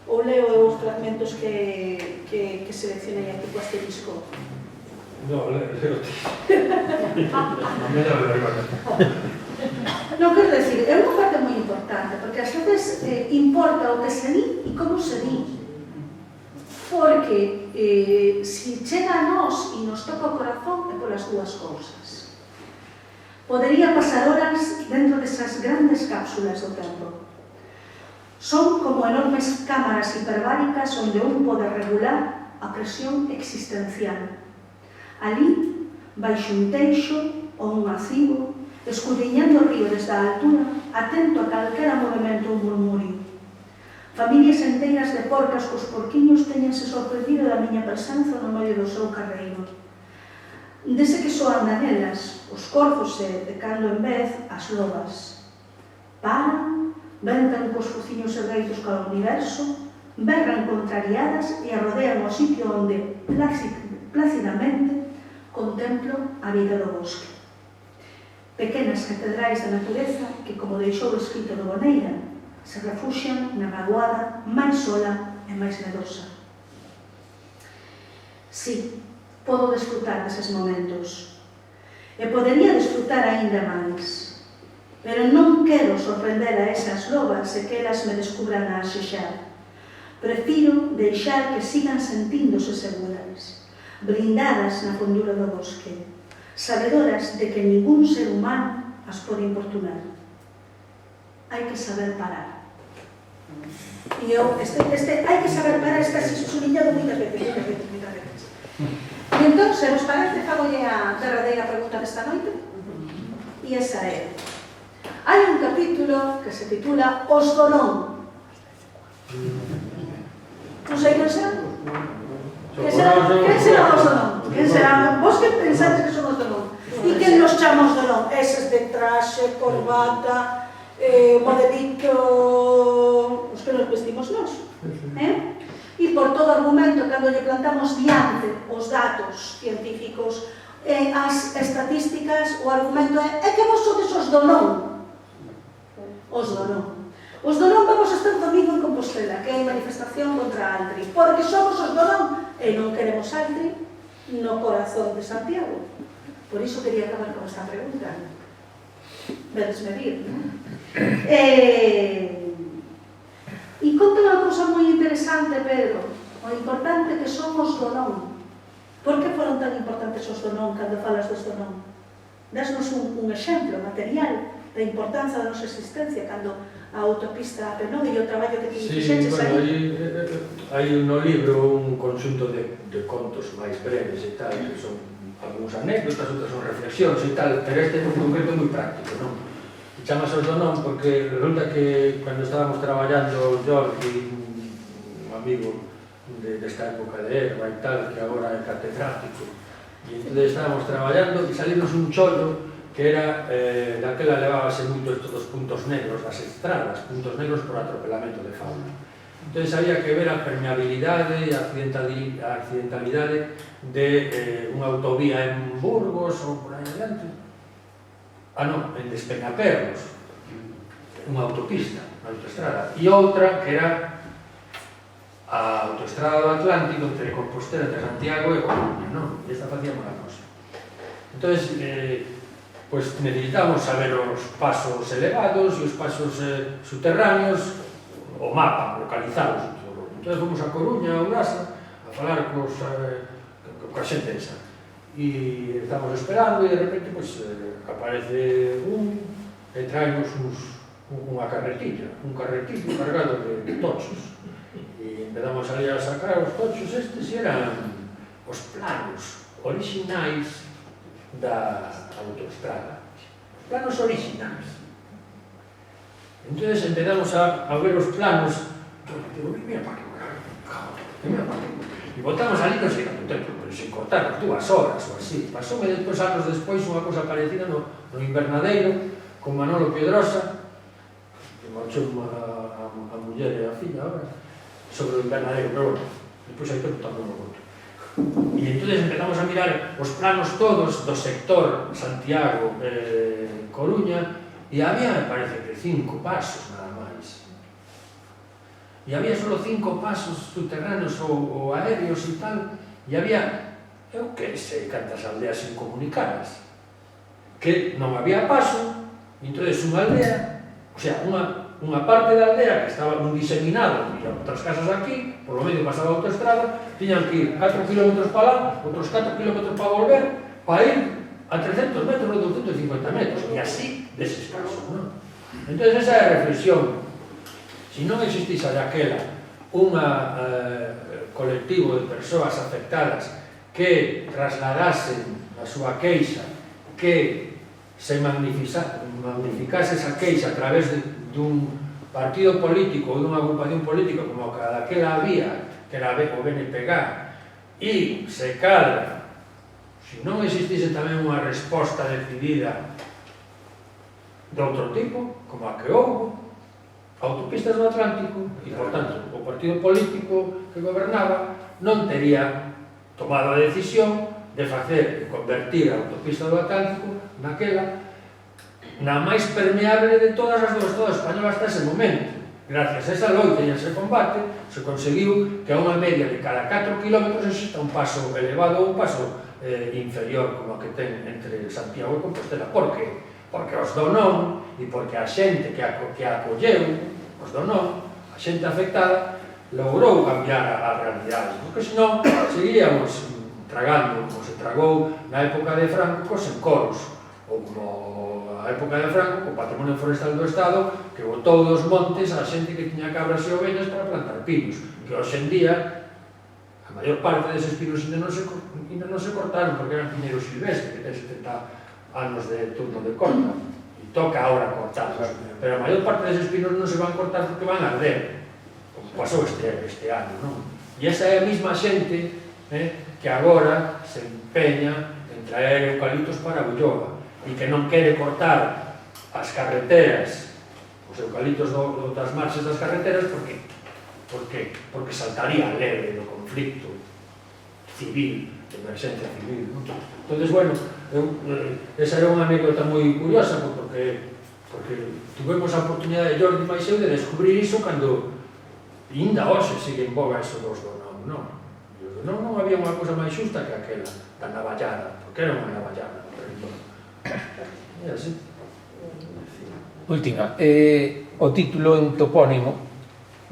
ou leo eu os fragmentos que seleccionei aquí co asterisco? No, leo ti. A mellor vergonha. Non quero decir, é unha parte moi importante, porque ás veces importa o que se di e como se di. Porque se chega a nós e nos toca o corazón é polas dúas cousas. Podería pasar horas dentro desas grandes cápsulas do tempo. Son como enormes cámaras hiperbáricas onde un pode regular a presión existencial. Ali, baixo un teixo ou un acibo, escudriñando o río desde a altura, atento a calquera movimento ou murmurio. Familias enteiras de porcas cos porquiños teñense sorprendido da miña presenza no medio do seu carreiro. Dese que soan danelas, os corzos e, de cando en vez, as lobas. Paran, ventan cos fociños erreitos cara ao universo, berran contrariadas e arrodean o sitio onde, plácidamente, contemplo a vida do bosque. Pequenas catedrais da natureza que, como deixou escrito no Boneira, se refuxian na vaguada máis sola e máis medosa. Si, podo desfrutar deses momentos. E podería desfrutar aínda máis. Pero non quero sorprender a esas lobas e que elas me descubran a axexar. Prefiro deixar que sigan sentíndose seguras, blindadas na fondura do bosque, sabedoras de que ningún ser humano as pode importunar. Hai que saber parar. E eu, hai que saber parar, está subliñado moitas veces. E entón, se vos parece, fagolle a derradeira pregunta desta noite, e esa é: hai un capítulo que se titula Os do Non. Non sei quen será? Quen será os do non? Quen será? Vos que pensades que son os do non? E quen nos chamamos do non? Eses de traxe, corbata, modelito, os que nos vestimos nós. E por todo argumento, cando lle plantamos diante os datos científicos, as estatísticas, o argumento é que vos sodes os do non. Os do non. Os do non vamos a estar domingo en Compostela, que hai manifestación contra a Altri, porque somos os do non e non queremos Altri no corazón de Santiago. Por iso quería acabar con esta pregunta. Vedes medir, non? E conta unha cousa moi interesante, Pedro, o importante que son os do non. Por que foron tan importantes os do non cando falas dos do non? Dasnos un exemplo material da importancia da nosa existencia cando a autopista Apenó e o traballo que ti fixeches aí. Hai no libro un conxunto de contos máis breves e tal, que son algúns anécdotas, outras son reflexións e tal, pero este en concreto é moi práctico, non? E chamas os do non porque resulta que cando estábamos traballando Jordi, un amigo desta época de Erva e tal, que agora é catedrático, e entón estábamos traballando e salimos un chollo que era, daquela levábase moito estos dos puntos negros das estradas, puntos negros por atropelamento de fauna. Entón había que ver a permeabilidade e a accidentalidade de unha autovía en Burgos ou por aí adiante. Non, en Despeñaperros, unha autopista, unha autoestrada, e outra que era a autoestrada do Atlántico entre Compostela, entre Santiago e Coruña, non? E esta facía unha cosa. Entón, pues necesitamos saber os pasos elevados e os pasos subterráneos, o mapa, localizados. Entón fomos a Coruña, a Ourasa, a falar coa xente esa. E estamos esperando e de repente aparece e traemos unha carretilla, un carretillo cargado de tochos. E empezamos a ir a sacar os tochos estes e eran os planos orixinais da autoestrada. Os planos orixinais. Entón empezamos a ver os planos. Digo, mira para que e botamos ali non sei canto tempo, pero sen cortar as 2 horas ou así. Pasoume despois, anos despois, unha cosa parecida no Invernadeiro con Manolo Piedrosa, que marchou a muller e a filla agora, sobre o Invernadeiro, pero bueno, despois hai tempo tamén o outro. E entón empezamos a mirar os planos todos do sector Santiago-Coruña e había, me parece que 5 pasos nada máis. e había solo 5 pasos subterráneos ou aéreos e tal, e había, eu que sei, cantas aldeas incomunicadas, que non había paso, e entón unha aldea, o sea, unha parte da aldea que estaba un diseminado, e outras casas aquí, por lo medio pasaba a autoestrada, tiñan que ir 4 km para lá, outros 4 km para volver, para ir a 300 metros ou 250 metros, e así deses casos, non? Entón, esa é a reflexión. Se non existise daquela un colectivo de persoas afectadas que trasladasen a súa queixa, que se magnificase esa queixa a través dun partido político ou dunha agrupación política como que daquela había, que era o BNPG, e se cadra, se non existise tamén unha resposta decidida de outro tipo, como a que houve, autopistas do Atlántico, e, por tanto, o partido político que gobernaba non tería tomado a decisión de convertir a autopista do Atlántico naquela, na máis permeable de todas as do Estado español hasta ese momento. Gracias a esa loita e a ese combate, se conseguiu que a unha media de cada 4 km exista un paso elevado ou un paso inferior, como a que ten entre Santiago e Compostela. Por que? Porque os do non, e porque a xente que acolleu, os do non, a xente afectada, logrou cambiar a realidade, porque senón seguíamos tragando, como se tragou na época de Franco, cos encoros, ou como a época de Franco, co patrimonio forestal do Estado, que botou dos montes a xente que tiña cabras e oveñas para plantar pinos, que hoxe en día a maior parte deses pinos ainda non se cortaron porque eran piñeiros silvestres, que ten 70 anos de turno de corta, e toca ahora cortarlos, pero a maior parte deses pinos non se van cortar porque van a arder, como pasou este ano, non? E esa é a mesma xente que agora se empeña en traer eucaliptos para Ulloa e que non quere cortar as carreteras, os eucaliptos das marxes das carreteras, porque saltaría a leve do conflicto civil, de emerxencia civil, non? Entón, bueno, esa era unha anécdota moi curiosa, porque tuvemos a oportunidade de Jordi máis eu de descubrir iso cando ainda hoxe sigue en boga eso dos do non, non? Non había unha cousa máis xusta que aquela da navallada, porque era unha navallada, é así. Última, o título é un topónimo,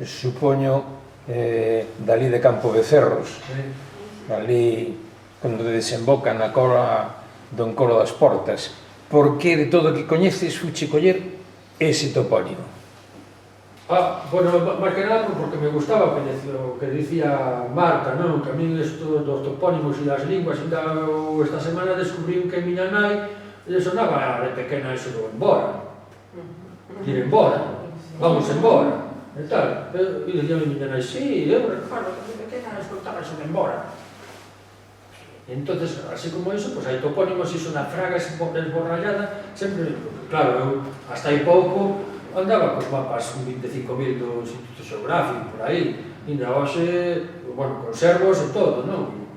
supoño, dali de Campo de Cerros, dali cando desemboca na cola do Encoro das Portas. Por que de todo o que coñeces fuche coller ese topónimo? Bueno, máis que nada porque me gustaba o que dicía Marta, non? Que a mí isto dos topónimos e das linguas, esta semana descubrí que a miña nai le sonaba de pequena eso do embora, ir embora, vamos embora, e tal. E dicía a miña nai, sí, eu recuerdo que de pequena escoltaba eso de embora. Entonces, así como iso, pues hai topónimos, iso na fraga esborrallada, sempre, claro, eu hasta aí pouco andaba cos mapas 25.000 do Instituto Xeográfico, por aí, ainda hoxe, bueno, conservos e todo, non?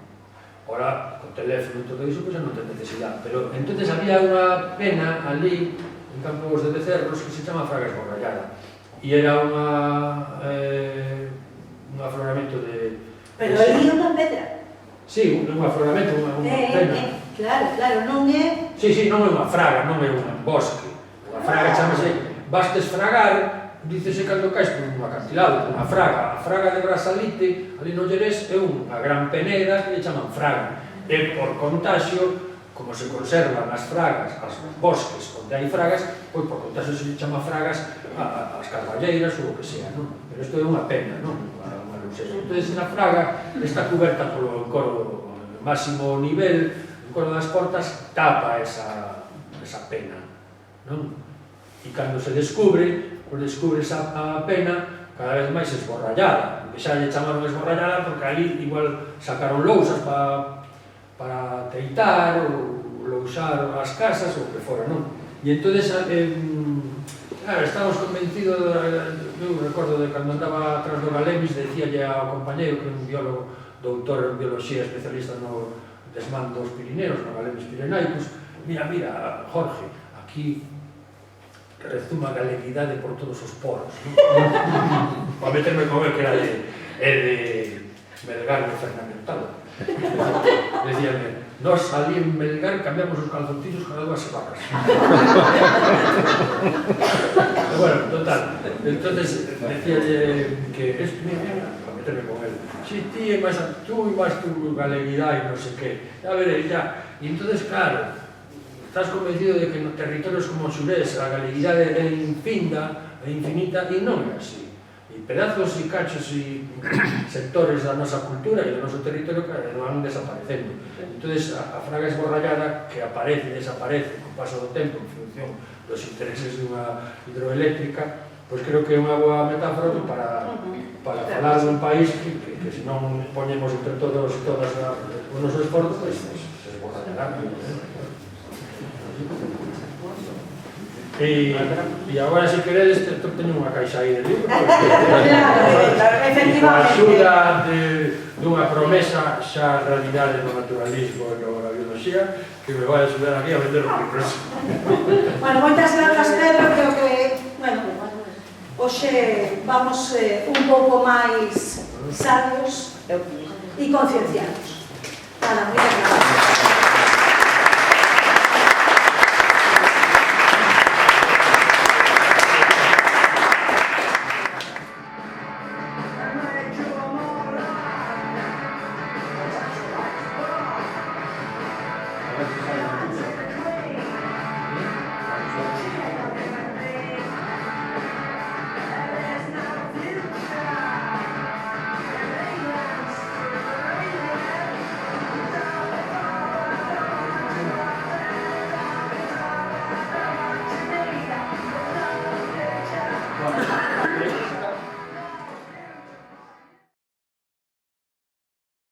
Ora, con teléfono e todo iso, pues non ten necesidade, pero entonces había unha pena ali, en Campos de Cerros, que se chama fraga esborrallada, e era un afloramento de... Pero ali unha pedra. Sí, un afloramento, unha pena. Claro, non é... Sí, non é unha fraga, non é un bosque. Unha fraga chamase, bastes fragar, dícese cando caes por un acantilado, unha fraga. A fraga de Brasalite, ali no Llerés, é unha gran peneda que lle chaman fraga. E por contaxio, como se conservan as fragas, as bosques onde hai fragas, pois por contaxio se chama fragas as carballeiras ou o que sea, non? Pero isto é unha pena, non? Entón, na fraga está cuberta polo encoro máximo nivel, o encoro das portas tapa esa pena, non? E cando se descubre, a pena cada vez máis esborrallada, que xa lle chamaron esborrallada porque ali igual sacaron lousas para teitar ou lousar as casas ou o que fora, non? E entón, claro, estamos convencidos, eu recordo de cando andaba atrás do Galemis, decíalle ao compañeiro que é un biólogo, doutor en biología, especialista no desmán dos Pirineos, no Galemis Pirenaicos, mira, Jorge, aquí que rezuma a galeguidade por todos os poros, non? Para meterme con el que era de Melgar no Fernamental. Decíanme, nós ali en Melgar cambiamos os calzoncillos cada 2 semanas. Bueno, total. Entonces, decíalle que esto, mira, para meterme con él. Si ti e máis tú e máis tu galeguidade e non sei que. A ver, ya. E entonces, claro, estás convencido de que nos territorios como o Xurés a galeguidade é infinda, é infinita, e non é así. E pedazos e cachos e sectores da nosa cultura e do noso territorio van desaparecendo. Entonces, a fraga esborrallada que aparece e desaparece co paso do tempo en función dos intereses dunha hidroeléctrica, pois creo que é unha boa metáfora para falar dun país que se non poñemos entre todos e todas o noso esforzo, pois se esborrallará. E agora, se queredes, teño unha caixa aí de libro. Efectivamente. A axuda dunha promesa xa realidade do naturalismo e da biología que me vai axudar aquí a vender os libros. Bueno, moitas grazas, Pedro. Creo que, bueno, hoxe vamos un pouco máis sabios e concienciados. Nada, moitas grazas.